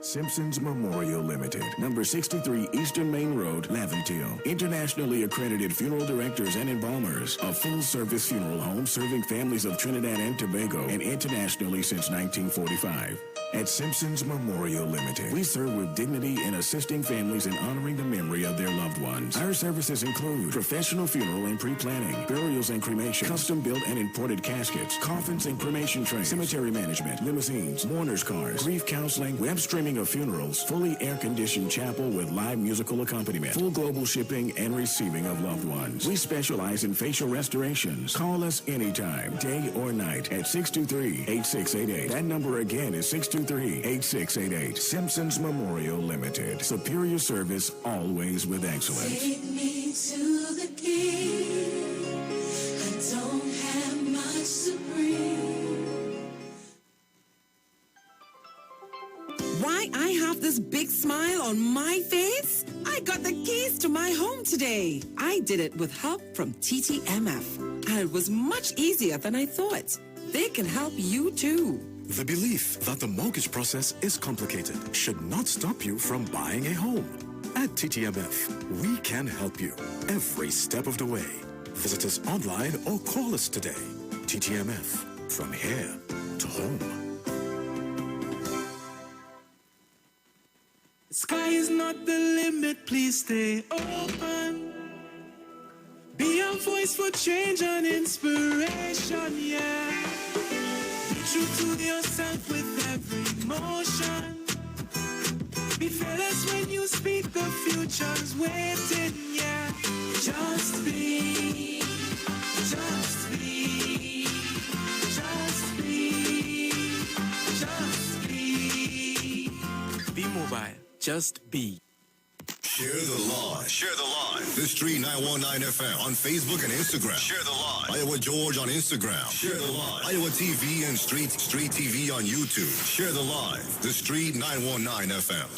Simpsons Memorial Limited, number 63 Eastern Main Road, Laventille. Internationally accredited funeral directors and embalmers. A full-service funeral home serving families of Trinidad and Tobago and internationally since 1945. At Simpsons Memorial Limited, we serve with dignity in assisting families in honoring the memory of their loved ones. Our services include professional funeral and pre-planning, burials and cremation, custom-built and imported caskets, coffins and cremation trays, cemetery management, limousines, mourners cars, grief counseling, web streaming of funerals, fully air-conditioned chapel with live musical accompaniment, full global shipping and receiving of loved ones. We specialize in facial restorations. Call us anytime, day or night, at 623-8688. That number again is 623-8688. Simpsons Memorial Limited. Superior service, always with excellence. Take me to the king. I don't have much to bring. Why I have this big smile on my face? I got the keys to my home today. I did it with help from TTMF. And it was much easier than I thought. They can help you too. The belief that the mortgage process is complicated should not stop you from buying a home. At TTMF, we can help you every step of the way. Visit us online or call us today. TTMF, from here to home. Sky is not the limit, please stay open. Be a voice for change and inspiration, yeah. Be true to yourself with every motion. Be fearless when you speak, the future's waiting, yeah. Just be, just be, just be, just be. Be mobile. Just be. Share the live. Share the live. The Street 919 FM on Facebook and Instagram. Share the live. Iowa George on Instagram. Share the live. Iowa TV and Street TV on YouTube. Share the live. The Street 919 FM.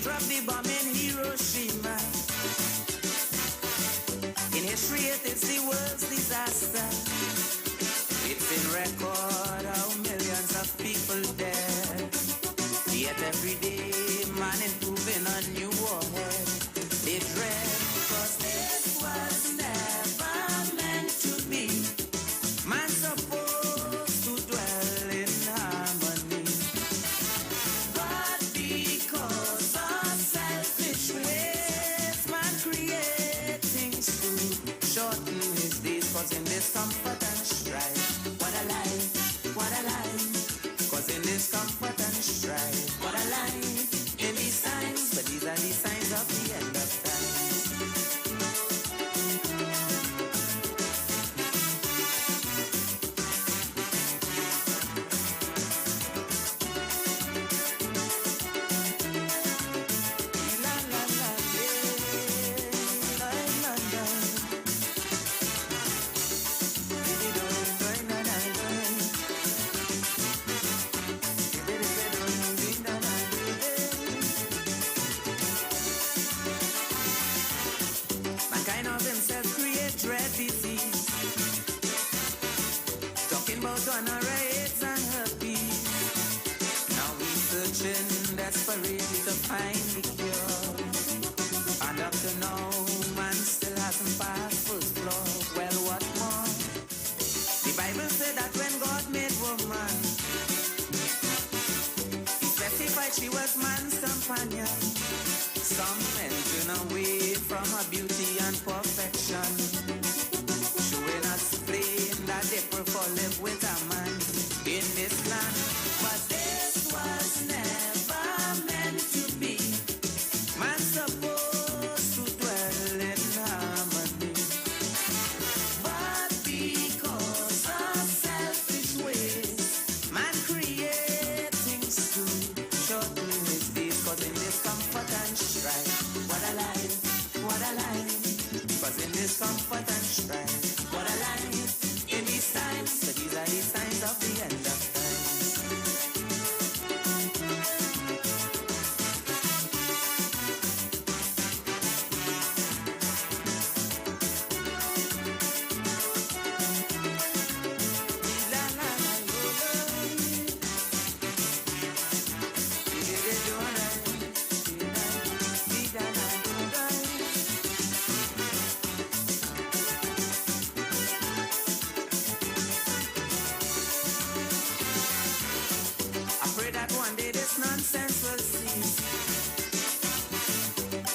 dropped the bomb in Hiroshima. In history, it is the world's disaster. It's in record how millions of people dead. Yet every day, man improving a new warhead. They dread, cause this was never meant to be. Man supposed to dwell in harmony. But because of selfish ways, man create things to shorten his days. Cause in this comfort and strife, what a life, what a life. Cause in this comfort and strife, what a life. In these times, but these are the signs of the end of time. Mankind of himself create dread disease. Talking about gonorrhea, AIDS and herpes. Now we searching desperately to find the cure. And up to now, man still hasn't passed first floor. Well, what more? The Bible said that when God made woman, He specified she was man's companion. Some men turn away from her beauty and perfection, showing us plain that they prefer live with a man in this land. But this was never meant to be. Man supposed to dwell in harmony. But because of selfish ways, man create things to shorten his days. Cause in this comfort and strife, what a life, what a life. Cause in this comfort and strife, what a life. In these times, so these are the signs of the end of time. I pray that one day this nonsense will cease.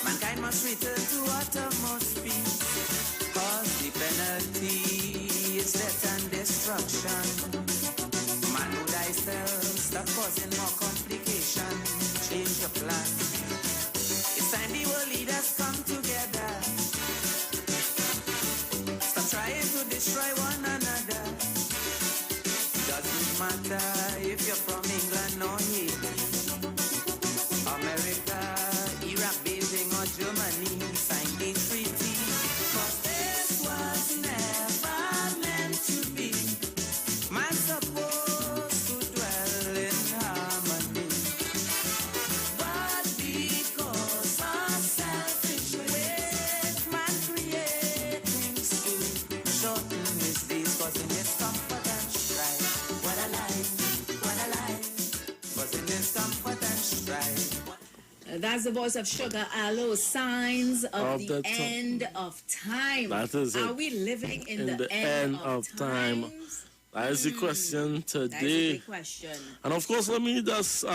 Mankind must return to uttermost peace. Cause the penalty is death and destruction. Man who thyself, stop causing more complication. Change your plan. It's time the world leaders come together. Stop trying to destroy one another. Doesn't matter if you're from England or Haiti, America, Iraq, Beijing or Germany, sign the treaty. Cause this was never meant to be. Man supposed to dwell in harmony. But because of selfish ways, man create things to shorten his days. Cause in this comfort and strife, what a life, what a life. Cause in this comfort and strife. That's the voice of Sugar Aloe, signs of the end of time. That is it. Are we living in the end of time? That is the question today. That is a big question. And of course, let me just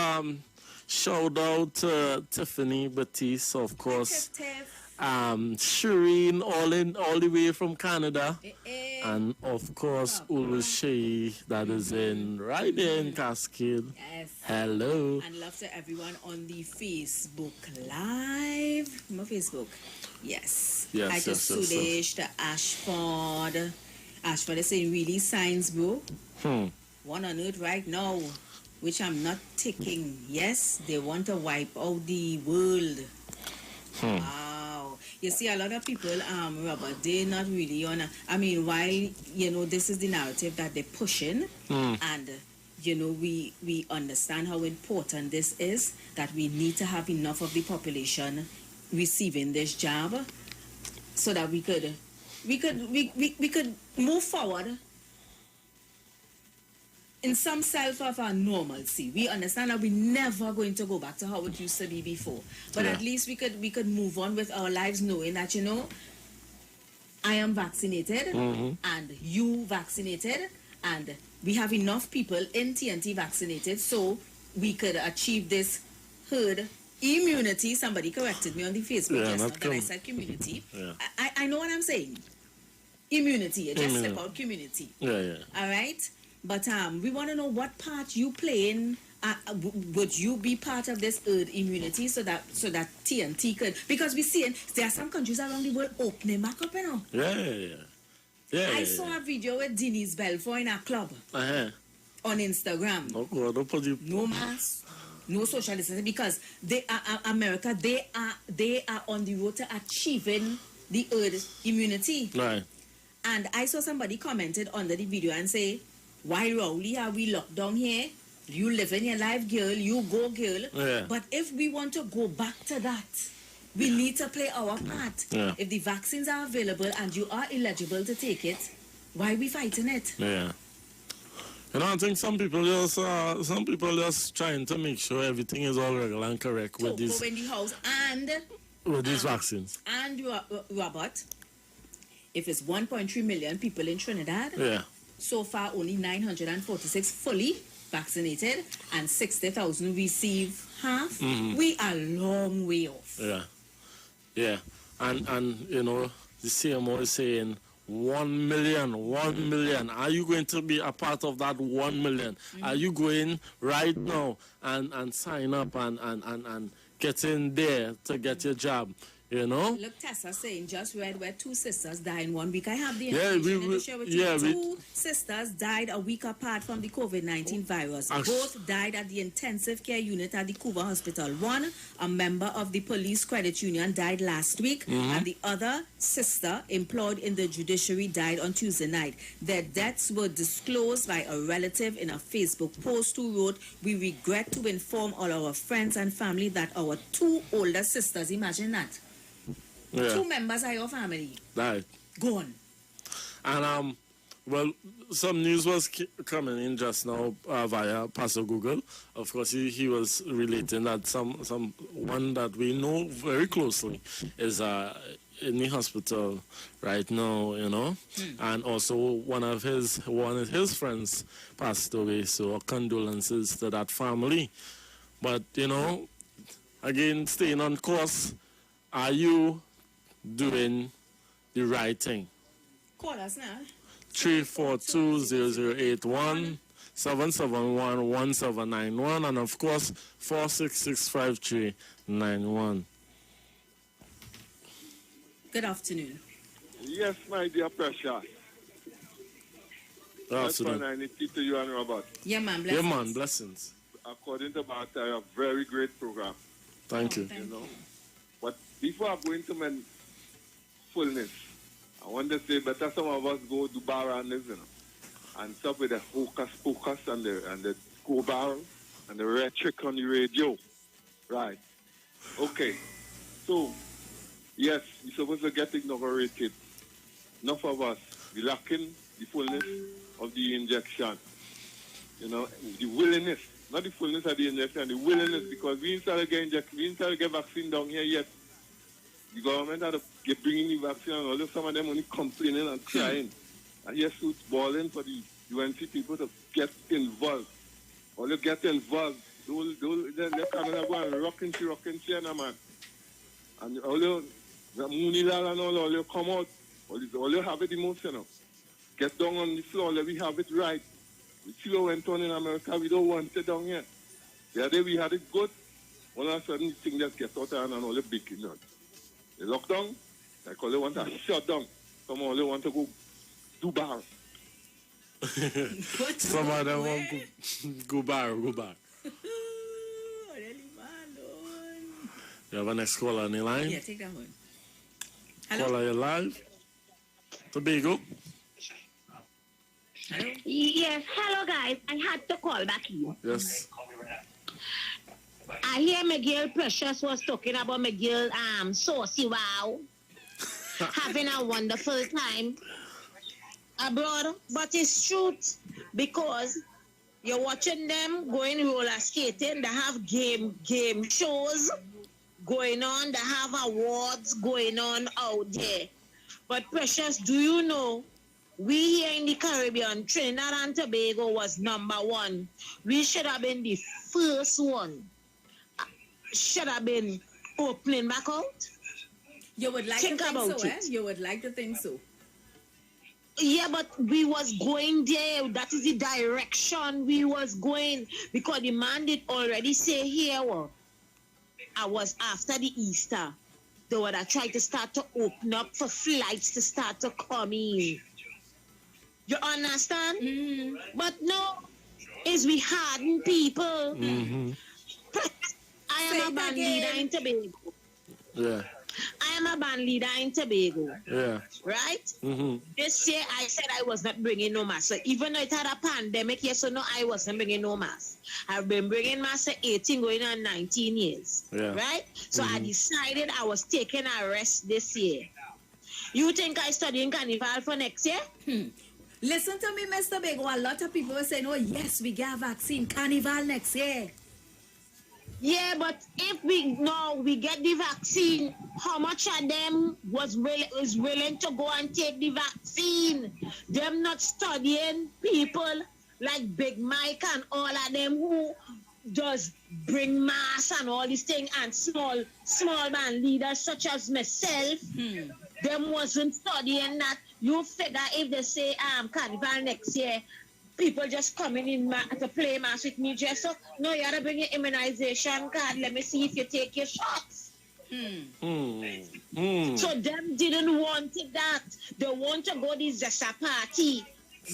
shout out to Tiffany Batiste, of course. Shireen, all the way from Canada. And of course, Ulushay, that is right there in Cascade. Yes. Hello. And love to everyone on the Facebook Live. My Facebook. Yes. Yes, Hi to yes, Sudesh, to Ashford. Ashford is saying, really signs, bro. One on earth right now, which I'm not taking. Yes, they want to wipe out the world. Wow. You see, a lot of people, Robert, they're not really on. I mean, while, this is the narrative that they're pushing, and you know, we understand how important this is, that we need to have enough of the population receiving this jab so that we could move forward in some self of our normalcy. We understand that we're never going to go back to how it used to be before. But at least we could move on with our lives knowing that, you know, I am vaccinated and you vaccinated, and we have enough people in TNT vaccinated so we could achieve this herd immunity. Somebody corrected me on the Facebook just now that I said community. I know what I'm saying. Immunity. It just slip out community. All right? But we want to know what part you play in. Would you be part of this herd immunity so that TNT could? Because we're seeing there are some countries around the world opening back up, you know. I saw a video with Denise Belfort in a club on Instagram. No mask, no social distancing, because they are America. They are on the road to achieving the herd immunity. Right. And I saw somebody commented under the video and say, "Why Rowley are we locked down here? You living your life, girl. You go, girl." But if we want to go back to that, we need to play our part. If the vaccines are available and you are eligible to take it, why are we fighting it? You know, I think some people just trying to make sure everything is all regular and correct with these in the house and with these vaccines. And Robert, if it's 1.3 million people in Trinidad, so far only 946 fully vaccinated and 60,000 receive half. We are a long way off. And you know, the CMO is saying 1 million. Are you going to be a part of that 1 million? Are you going right now and sign up and get in there to get your job? You know? Look, Tessa saying, just read where 2 sisters died in 1 week. I have the information to share with you. 2 sisters died a week apart from the COVID-19 virus. Both died at the intensive care unit at the Cuba Hospital. One, a member of the police credit union, died last week, and the other sister, employed in the judiciary, died on Tuesday night. Their deaths were disclosed by a relative in a Facebook post who wrote, "We regret to inform all our friends and family that our 2 older sisters," imagine that, 2 members of your family died. Gone. And well, some news was coming in just now via Pastor Google. Of course, he was relating that one that we know very closely is in the hospital right now, you know, and also one of his friends passed away. So condolences to that family. But you know, again, staying on course, are you doing the right thing? Call us now. 342-0081, 771-1791, and of course 466-5391. Good afternoon. Yes, my dear Precious. Good afternoon. That's I need to you and Robert. Yeah, man. Blessings. Yeah, man. Blessings. According to Martha, a very great program. Thank you. You know, but before I go into my fullness, I want to say better some of us go to bar and live, you know, and stop with the focus and the go barrel and the rhetoric on the radio. Right. Okay. So, yes, we're supposed to get inaugurated. Enough of us, we lacking the fullness of the injection. You know, the willingness, not the fullness of the injection, the willingness, because we ain't started get vaccine down here yet. The government had to bringing the vaccine, and although some of them only complaining and crying. And yes, it's balling for the UNC people to get involved. All you get involved, they're coming up and rocking, man. And all you, the Moonilal and all you come out, all you have it emotional. Get down on the floor, let me have it right. We see what went on in America, we don't want it down here. The other day we had it good, all of a sudden the thing just gets out and all the big, you know. The lockdown, like all they want to shut down. Some all they want to go do bar. Some of them want to go bar. You have a next caller on the line? Yeah, take that one. Hello? Caller, you live? Tobago? Yes, hello guys. I had to call back you. Yes. I hear Miguel Precious was talking about Miguel Saucy Wow having a wonderful time abroad, but it's truth because you're watching them going roller skating. They have game shows going on. They have awards going on out there. But Precious, do you know? We here in the Caribbean, Trinidad and Tobago was #1. We should have been the first one. Should have been opening back out. You would like Think to think about so, it. You would like to think so. Yeah, but we was going there. That is the direction we was going. Because the man did already say here, well, I was after the Easter. They would have tried to start to open up for flights to start to come in. You understand? But no, is we hardened people. I am a band leader in Tobago. Yeah. I am a band leader in Tobago. Yeah. Right? This year I said I was not bringing no mask. So even though it had a pandemic, yes or no, I wasn't bringing no mask. I've been bringing mask for 18 going on 19 years. Yeah. Right? So I decided I was taking a rest this year. You think I studying carnival for next year? Listen to me, Mr. Bego. A lot of people were saying, oh, yes, we get vaccine. Carnival next year. Yeah, but if we get the vaccine, how much of them is willing to go and take the vaccine? Them not studying people like Big Mike and all of them who does bring mass and all these things, and small band leaders such as myself. Them wasn't studying that. You figure if they say carnival next year, people just coming in to play mass with me just so, no, you gotta bring your immunization card. Let me see if you take your shots. So them didn't want it that. They want to go this Zessa party.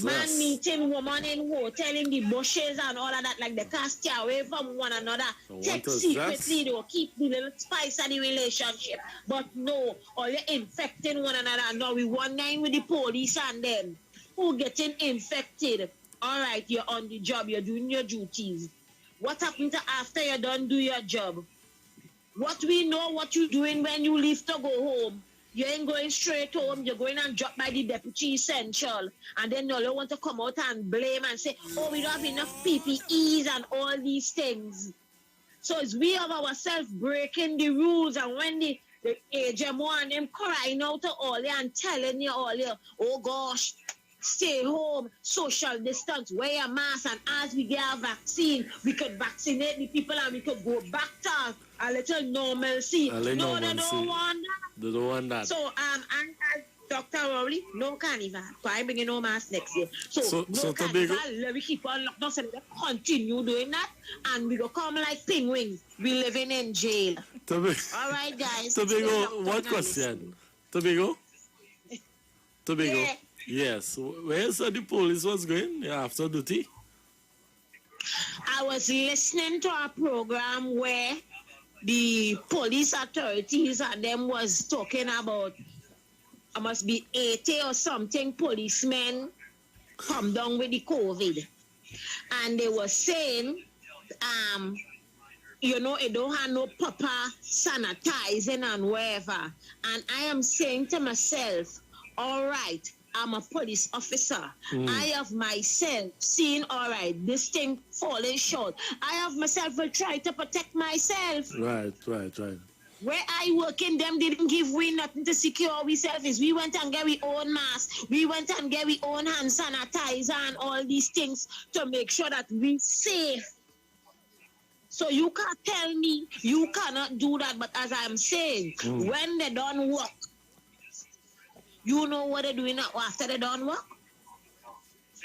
Man meeting woman in hotel in the bushes and all of that, like they can't stay away from one another. Take secretly, they will keep the little spice of the relationship. But no, all you're infecting one another. No, we one line with the police and them who getting infected. All right, you're on the job, you're doing your duties. What happens after you're done do your job? What we know what you're doing when you leave to go home. You ain't going straight home. You're going and dropped by the deputy essential. And then you want to come out and blame and say, oh, we don't have enough PPEs and all these things. So it's we of ourselves breaking the rules. And when the HMO and them crying out to all you and telling you all you, oh gosh, stay home, social distance, wear a mask, and as we get a vaccine, we could vaccinate the people and we could go back to a little normalcy. No, they don't want that. They don't want that. So, and as Dr. Rowley, no carnival. So I'm bringing no mask next year. So no carnival, let me keep on lockdown so they continue doing that, and we go come like penguins. We living in jail. All right, guys. Tobago, one question. Tobago? Yeah. Yes. Where said the police was going after duty? I was listening to a program where the police authorities and them was talking about must be 80 or something policemen come down with the COVID. And they were saying, it don't have no proper sanitizing and whatever. And I am saying to myself, all right, I'm a police officer. I have myself seen, all right, this thing falling short. I have myself will try to protect myself. Right. Where I working, them didn't give we nothing to secure ourselves. We went and get we own mask. We went and get we own hand sanitizer and all these things to make sure that we safe. So you can't tell me you cannot do that. But as I'm saying, when they don't work, you know what they're doing after they done work?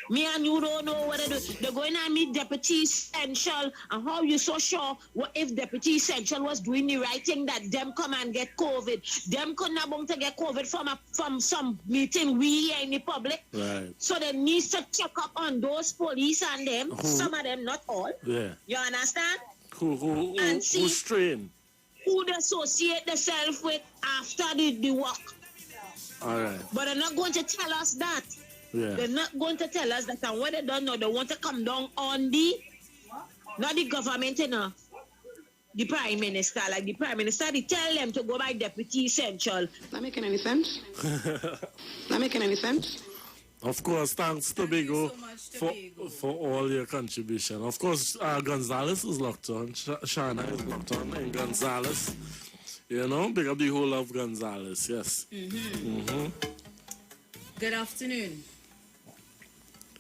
Me and you don't know what they do. They're going to meet Deputy Essential. And how you so sure what if Deputy Essential was doing the right thing that them come and get COVID? Them couldn't have to get COVID from some meeting we here in the public. Right. So they need to check up on those police and them. Some of them, not all. Yeah. You understand? Who strain? Who they associate themselves with after the work. All right. But they're not going to tell us that. Yeah. They're not going to tell us that and what they don't know, they want to come down on the, not the government, you know, the Prime Minister. Like the Prime Minister, they tell them to go by Deputy Essential. Not making any sense. Not making any sense. Of course, thanks Tobago for all your contribution. Of course, Gonzales is locked on. Shana is locked on in Gonzales. You know, big up the whole of Gonzales, yes. Good afternoon.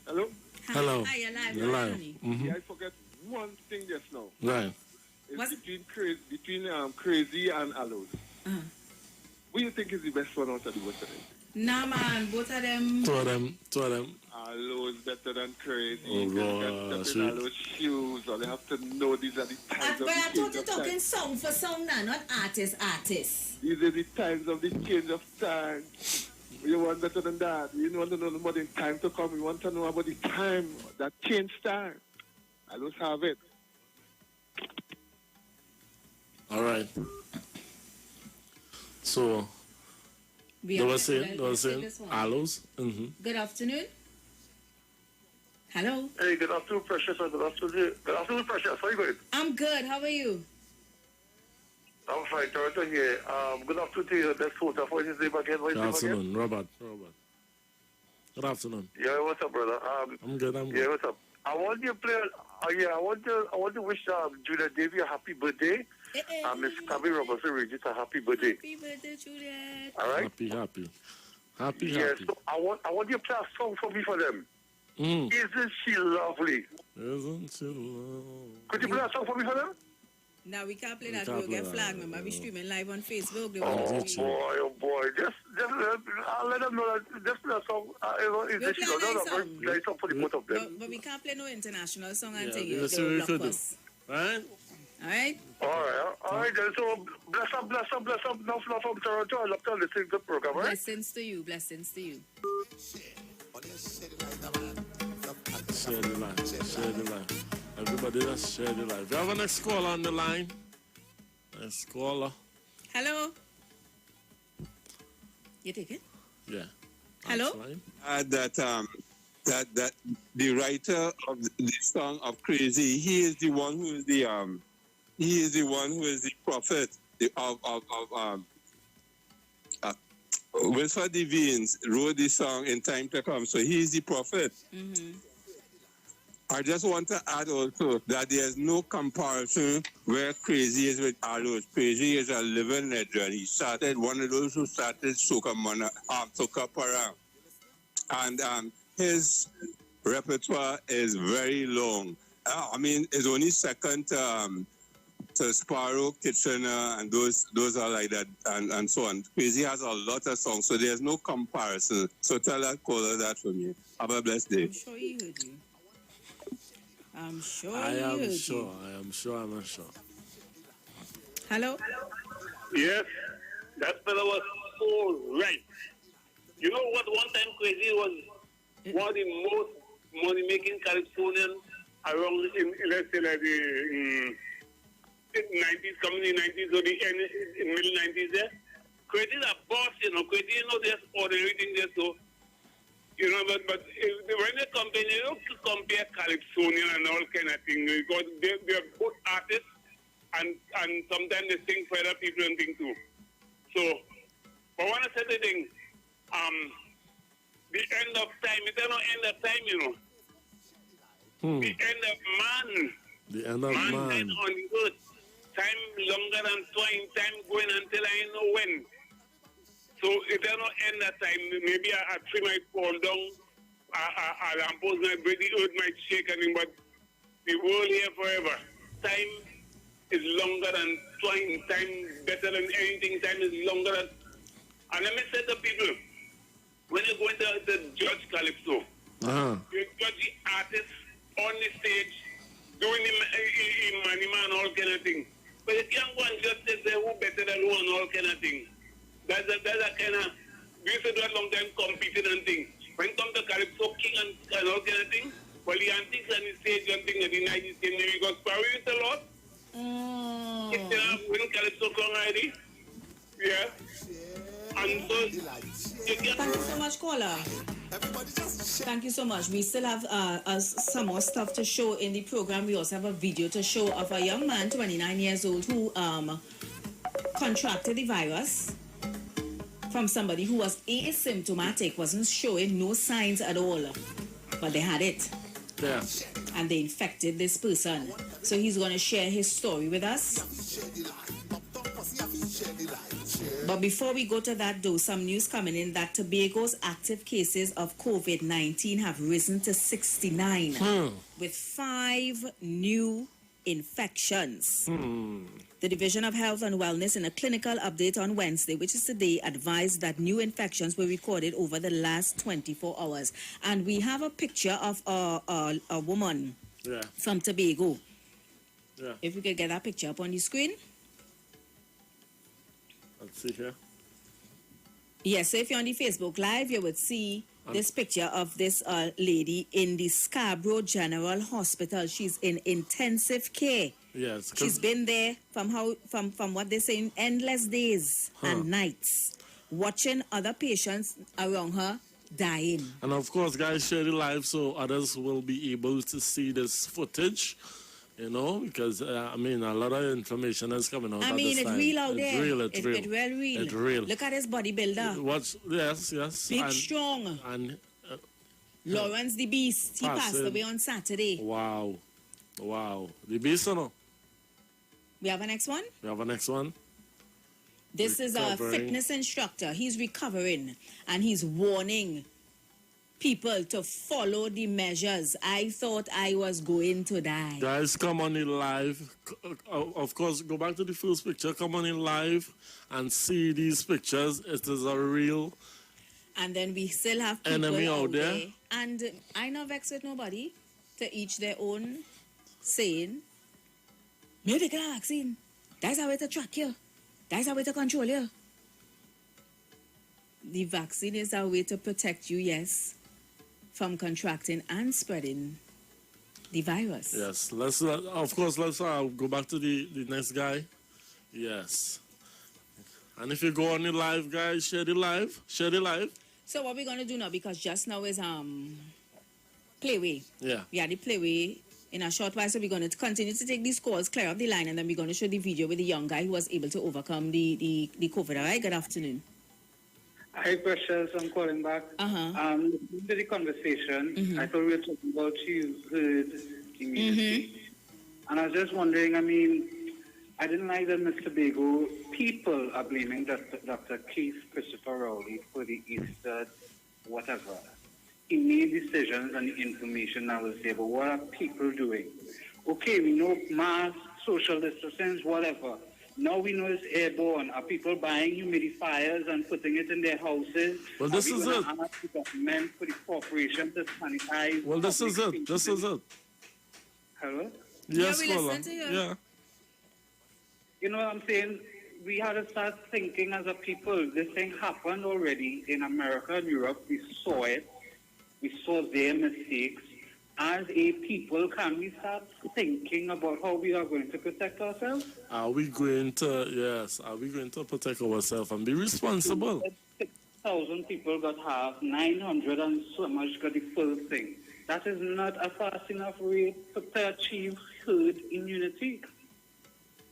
Hello? Hello. Hi, you're live. You're live. Yeah, I forget one thing just now. Right. It's between Crazy and Aloes. Who do you think is the best one out of the both of them? Nah, man, both of them. Two of them. Aloes better than Crazy. Oh, God. Step in Aloes' shoes. All they have to know these are the times of But I the thought change you're of time. talking song for song now, not artist. These are the times of the change of time. You want better than that. You don't want to know about the time to come. You want to know about the time that changed time. Aloes have it. All right. So, they were saying, Aloes. Good afternoon. Hello. Hey, good afternoon, Precious. Good afternoon, Precious. How are you going? I'm good. How are you? I'm fine. Toronto here. Good afternoon to you. That's what What is his name again? Good afternoon, Robert. Good afternoon. Yeah, what's up, brother? I'm good. Yeah, what's up? I want you to play. I want to wish Julia Davy a happy birthday. Miss Cabby Robertson Regis a happy birthday. Happy birthday, Juliet. All right. Happy. Yes. So I want you to play a song for me for them. Isn't she lovely? Isn't she lovely? Could you play a song for me for them? Now we can't play that. We'll get flagged. Remember, we streaming live on Facebook. Oh boy! Just I'll let them know that just play a song. Isn't she lovely? Nice song for the both of them. But we can't play no international song and thing. That's what we could do. Right? All right then. So bless up. Now from Toronto, I love to listen to the program. Right? Blessings to you. Share the line. Everybody, just share the line. We have a next caller on the line. Next caller. Hello. You take it? Yeah. Hello. That the writer of the song of Crazy, he is the one who is the prophet of Wilford Devines wrote this song In Time to Come, so he is the prophet. I just want to add also that there's no comparison where Crazy is with Aloes. Crazy is a living legend. He started, one of those who started Soca Parang. And his repertoire is very long. I mean, it's only second to Sparrow, Kitchener, and those are like that, and so on. Crazy has a lot of songs, so there's no comparison. So tell that caller that for me. Have a blessed day. I'm sure he heard you. I'm sure I he am heard sure. you. I am sure. Hello? Yes, that fellow was so right. You know what? One time Crazy was one of the most money-making Californians around in let's say like the 90s, coming in 90s or the end, in middle 90s there. Crazy is a boss, you know. Crazy is not just ordinary thing there, so you know, but when they compare, you don't compare Calypsonian and all kind of thing because they're both artists and sometimes they sing for other people and things too. So, but I want to say the thing, the end of time, it's not end of time, you know. The end of man. The end of man. man. On earth. Time longer than twine, time going until I know when. So it does not end that time. Maybe a tree might fall down, a lamppost might break, the earth might shake, but the world here forever. Time is longer than twine. Time better than anything. Time is longer than. And let me say to people, when you go into the judge Calypso, you judge the artist on the stage, doing the money man, all kind of thing. But you can't go and just say who better than who and all kind of thing. That's a kind of, we used to do a long time competing and thing. When it comes to Calypso King and all kind of thing, well, the antiques and the stage and thing, the night is same name because Sparrow used a lot. When Calypso come already, yeah. And so you get... Thank you so much, caller. Thank you so much. We still have some more stuff to show in the program. We also have a video to show of a young man, 29 years old, who contracted the virus from somebody who was asymptomatic, wasn't showing no signs at all, but they had it. Yeah. And they infected this person. So he's going to share his story with us. But before we go to that, though, some news coming in that Tobago's active cases of COVID-19 have risen to 69, with 5 new infections. The Division of Health and Wellness, in a clinical update on Wednesday, which is today, advised that new infections were recorded over the last 24 hours. And we have a picture of a woman from Tobago. Yeah. If we could get that picture up on the screen. Let's see here. Yes, so if you're on the Facebook Live, you would see this picture of this lady in the Scarborough General Hospital. She's in intensive care. Yes. She's been there from what they say, endless days and nights, watching other patients around her dying. And of course, guys, share the live so others will be able to see this footage. You know, because, I mean, a lot of information is coming out. I mean, it's real out there. It's real. It's real. It's real. Look at this bodybuilder. Yes. Big, strong. And Lawrence the Beast. He passed away on Saturday. Wow. The Beast, or no? We have a next one? We have a next one. This is a fitness instructor. He's recovering, and he's warning people to follow the measures. I thought I was going to die. Guys, come on in live. Of course, go back to the first picture. Come on in live and see these pictures. It is a real... And then we still have people enemy out there. And I not vex with nobody. To each their own, saying, "Me take a vaccine. That's a way to track you. That's a way to control you." The vaccine is a way to protect you, yes, from contracting and spreading the virus. Yes. Let's go back to the next guy. Yes. And if you go on the live, guys, share the live. So what we're going to do now, because just now is playway. Yeah. Yeah, the playway in a short while. So we're going to continue to take these calls, clear up the line, and then we're going to show the video with the young guy who was able to overcome the COVID. All right, good afternoon. Hi, Precious. I'm calling back. To the conversation, I thought we were talking about herd immunity. And I was just wondering, I mean, I didn't like that Mr. Tobago, people are blaming Dr. Keith Christopher Rowley for the Easter whatever. He made decisions and the information that was there, but what are people doing? Okay, we know mass, social distancing, whatever. Now we know it's airborne. Are people buying humidifiers and putting it in their houses? Well, this is it. Ask the government for the corporation to sanitize? Well, this is it. Hello? Yes, yeah, caller. Yeah. You know what I'm saying? We had to start thinking as a people. This thing happened already in America and Europe. We saw it. We saw their mistakes. As a people, can we start thinking about how we are going to protect ourselves? Are we going to protect ourselves and be responsible? 6,000 people got half, 900 and so much got the full thing. That is not a fast enough rate to achieve herd immunity.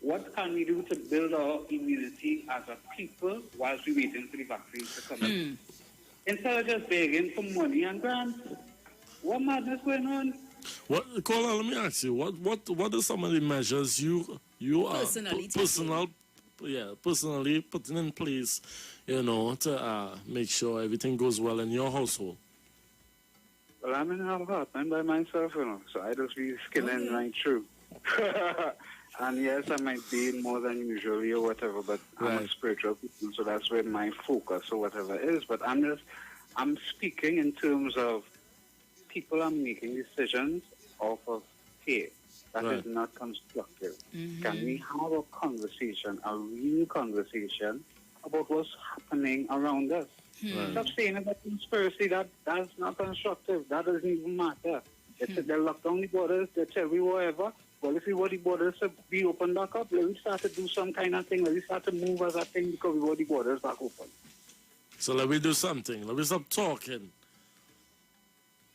What can we do to build our immunity as a people whilst we're waiting for the vaccine to come in? Instead of just begging for money and grants. What madness going on? Caller, let me ask you, what are some of the measures you are personally putting in place, to make sure everything goes well in your household? Well, I'm in an apartment by myself, so I just be skinning right through. And yes, I might be in more than usually or whatever, but I'm a spiritual person, so that's where my focus or whatever is. But I'm speaking in terms of people are making decisions off of fear. That is not constructive. Can we have a conversation, a real conversation about what's happening around us? Stop saying about conspiracy. That's not constructive. That doesn't even matter. They lock down the borders. They tell me whatever. Well, if we want the borders to be opened back up, let me start to do some kind of thing. Let me start to move as a thing because we want the borders back open. So let me do something. Let me stop talking.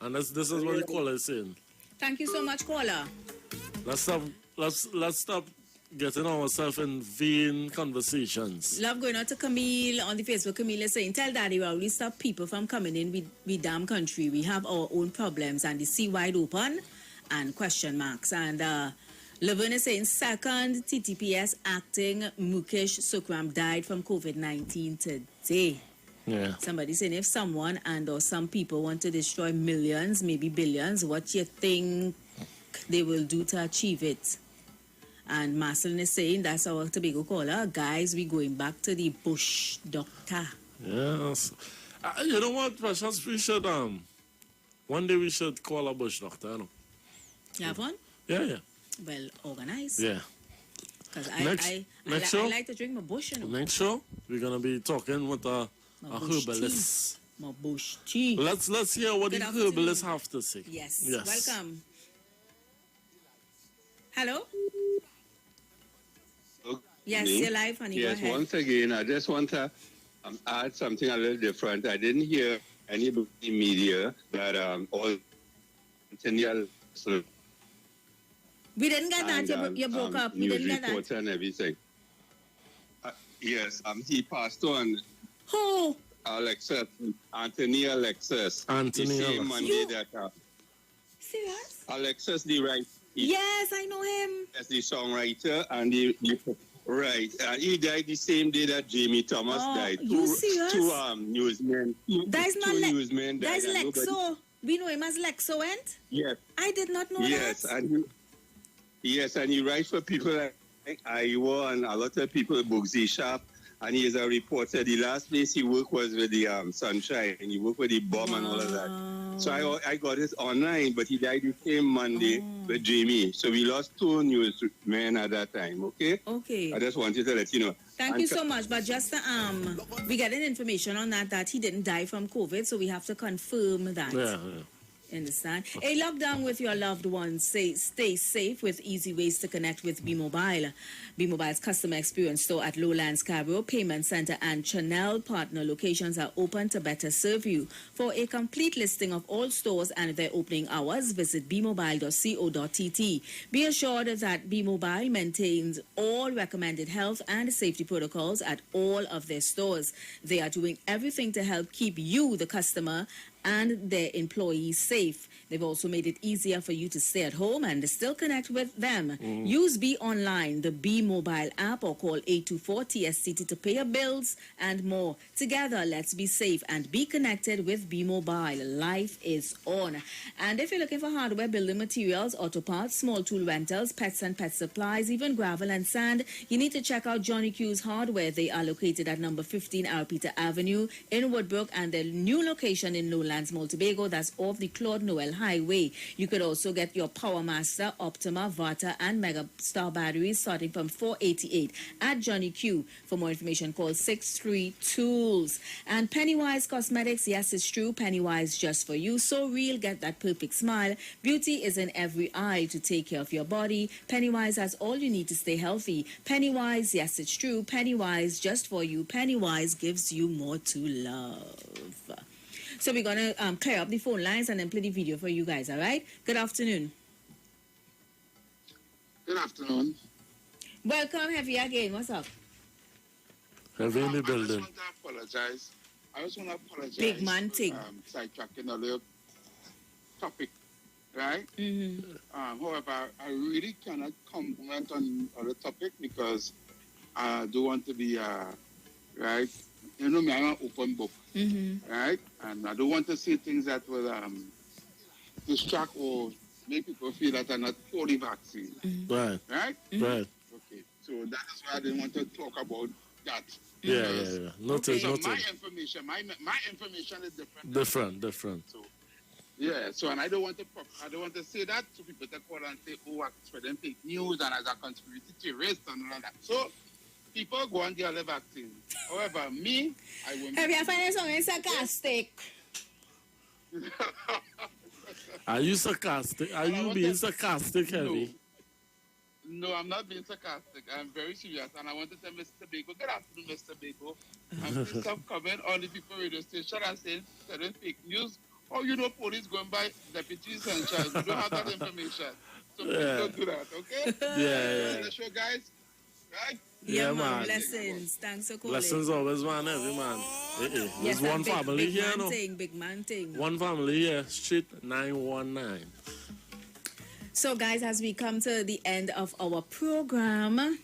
And this is what the caller is saying. Thank you so much, caller. Let's stop getting ourselves in vain conversations. Love going out to Camille on the Facebook. Camille is saying, tell Daddy well, we stop people from coming in with damn country. We have our own problems and the sea wide open and question marks. And Levin is saying, second TTPS acting Mukesh Sukram died from COVID-19 today. Yeah. Somebody saying if someone and or some people want to destroy millions, maybe billions, what you think they will do to achieve it? And Marcelin is saying, that's our Tobago caller. Guys, we going back to the bush doctor. Yes. You know what, Precious? We should, one day we should call a bush doctor, you know. You have one? Yeah. Well, organized. Yeah. Because I like to drink my bush, you know. Next show, we're going to be talking with a herbalist. My bush tea. Let's hear what the herbalists have to say. Yes. Welcome. Hello? Yes, you're live, honey. Yes, go ahead. Once again, I just want to add something a little different. I didn't hear anybody in the media that all we didn't get that. You broke up. We didn't get that. And everything. Yes, he passed on. Who? Anthony Alexis. Anthony the same Alexis. Monday that. Serious? Alexis, the right. Yes, I know him. As the songwriter and the right. And he died the same day that Jamie Thomas died. You serious? Two newsmen. That is not newsmen died. That is Lexo. We know him as Lexo, ain't? Yes. I did not know yes, that. And he writes for people like IWER and a lot of people at Bugsy Shop. And he is a reporter. The last place he worked was with the Sunshine. And he worked with the bomb and all of that. So I got it online, but he died the same Monday with Jamie. So we lost two newsmen at that time, okay? Okay. I just wanted to let you know. Thank you so much. But just we getting information on that he didn't die from COVID, so we have to confirm that. Yeah. Understand? A lockdown with your loved ones. Stay safe with easy ways to connect with B-Mobile. B-Mobile's customer experience store at Lowlands Cairo Payment Center and Chanel partner locations are open to better serve you. For a complete listing of all stores and their opening hours, visit bmobile.co.tt. Be assured that B-Mobile maintains all recommended health and safety protocols at all of their stores. They are doing everything to help keep you, the customer, and their employees safe. They've also made it easier for you to stay at home and still connect with them. Use Be Online, the Be Mobile app, or call 824-TSCT to pay your bills and more. Together, let's be safe and be connected with Be Mobile. Life is on. And if you're looking for hardware, building materials, auto parts, small tool rentals, pets and pet supplies, even gravel and sand, you need to check out Johnny Q's Hardware. They are located at number 15 Arpita Avenue in Woodbrook, and their new location in Lowlands, Montego, that's off the Claude Noel Highway. You could also get your Power Master, Optima, Vata, and Mega Star batteries starting from $488 at Johnny Q. For more information, call 63 Tools. And Pennywise Cosmetics, yes, it's true. Pennywise just for you. So real, get that perfect smile. Beauty is in every eye. To take care of your body, Pennywise has all you need to stay healthy. Pennywise, yes, it's true. Pennywise just for you. Pennywise gives you more to love. So we're going to clear up the phone lines and then play the video for you guys, all right? Good afternoon. Good afternoon. Welcome, Heavy, again. What's up? Heavy in the building. I just want to apologize. Big man thing. Sidetracking a little topic, right? However, I really cannot comment on the topic because I do want to be, right? You know me, I'm an open book, right? And I don't want to say things that will distract or make people feel that I'm not fully vaccinated. Right. Right? Right. Okay. So that is why I didn't want to talk about that. Yeah. Noted. My information is different. Different. So, yeah. So, and I don't want to say that to people that call and say, oh, I'm spreading fake news and as a conspiracy theorist and all that. So, people go on the other vaccine. However, me, I won't. Have you found something sarcastic? Are you sarcastic? Are you being sarcastic, Heavy? No, I'm not being sarcastic. I'm very serious. And I want to tell Mr. Bago, good afternoon, Mr. Bago. And please stop coming on the people radio station and saying certain fake news. Or you know police going by deputies and child. We don't have that information. So please don't do that, okay? Yeah. The show, guys. Right? Yeah, man. Blessings. Thanks for calling. Blessings always, man. Every man. There's one family big here, man no? Thing, big man thing. One family here, Street 919. So, guys, as we come to the end of our program,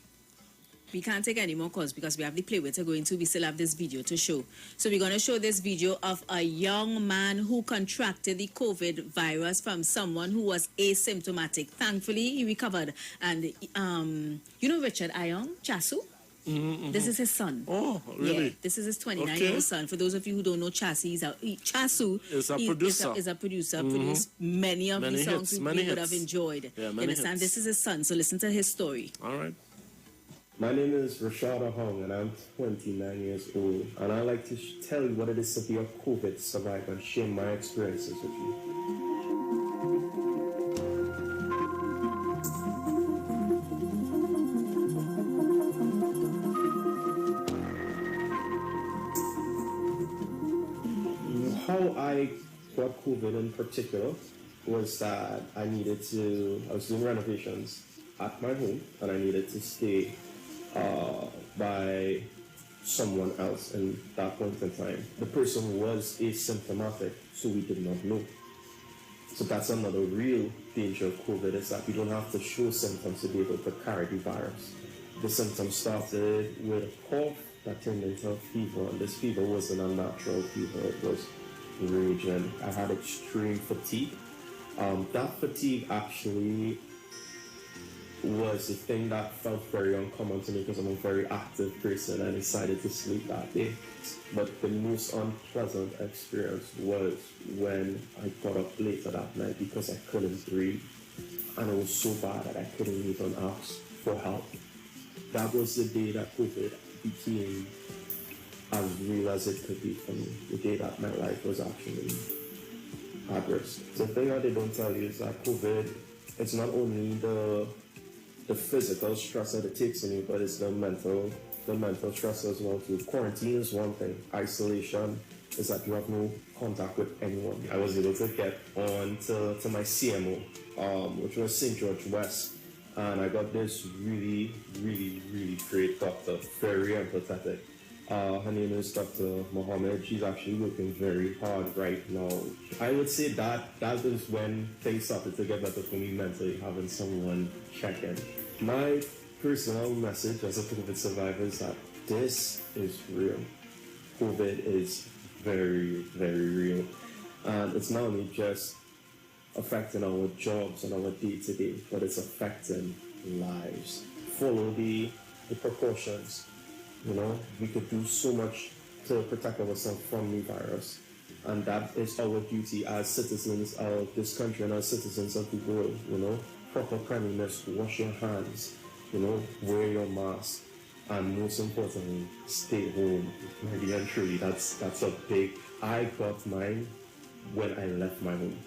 we can't take any more calls because we have the play we're going to. We still have this video to show. So we're going to show this video of a young man who contracted the COVID virus from someone who was asymptomatic. Thankfully, he recovered. And, you know Richard Ayong, Chasu? This is his son. Oh, really? Yeah, this is his 29-year-old son. For those of you who don't know Chasu, Chasu is a producer. Is a producer. Produced many of the songs we would have enjoyed. Yeah, you understand? This is his son. So listen to his story. All right. My name is Rashada Hong, and I'm 29 years old. And I'd like to tell you what it is to be a COVID survivor and share my experiences with you. How I got COVID in particular was that I was doing renovations at my home, and I needed to stay by someone else in that point in time. The person was asymptomatic, so we did not know. So that's another real danger of COVID, is that you don't have to show symptoms to be able to carry the virus. The symptoms started with a cough that turned into a fever, and this fever wasn't a natural fever, it was raging. I had extreme fatigue. That fatigue actually was the thing that felt very uncommon to me because I'm a very active person and I decided to sleep that day. But the most unpleasant experience was when I got up later that night because I couldn't breathe. And it was so bad that I couldn't even ask for help. That was the day that COVID became as real as it could be for me. The day that my life was actually at risk. The thing that they don't tell you is that COVID, it's not only the physical stress that it takes on you, but it's the mental stress as well too. Quarantine is one thing. Isolation is that you have no contact with anyone. I was able to get on to my CMO, which was St. George West, and I got this really, really, really great doctor, very empathetic. Her name is Dr. Mohammed. She's actually working very hard right now. I would say that is when things started to get better for me mentally, having someone check in. My personal message as a COVID survivor is that this is real. COVID is very, very real. And it's not only just affecting our jobs and our day-to-day, but it's affecting lives. Follow the precautions. You know, we could do so much to protect ourselves from the virus. And that is our duty as citizens of this country and as citizens of the world, you know. Proper cleanliness, wash your hands, you know, wear your mask, and most importantly, stay home. Really and truly, that's a big, I got mine when I left my home.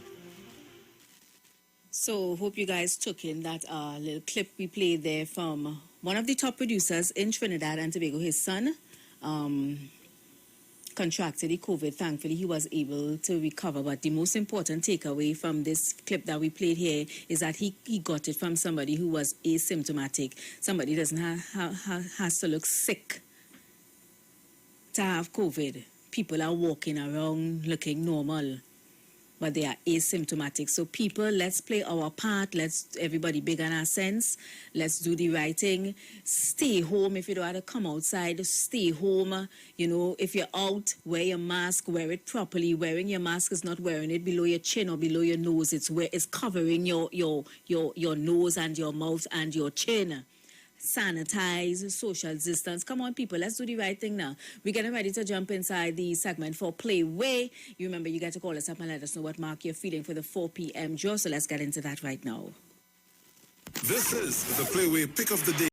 So, hope you guys took in that little clip we played there from one of the top producers in Trinidad and Tobago. His son contracted the COVID. Thankfully, he was able to recover. But the most important takeaway from this clip that we played here is that he got it from somebody who was asymptomatic. Somebody doesn't has to look sick to have COVID. People are walking around looking normal, but they are asymptomatic. So people, let's play our part. Let's everybody big on our sense. Let's do the right thing. Stay home. If you don't have to come outside, stay home. You know, if you're out, wear your mask, wear it properly. Wearing your mask is not wearing it below your chin or below your nose. It's covering your nose and your mouth and your chin. Sanitize, social distance. Come on, people, let's do the right thing now. We're getting ready to jump inside the segment for Playway. You remember, you got to call us up and let us know what mark you're feeling for the 4 p.m. draw. So let's get into that right now. This is the Playway Pick of the Day.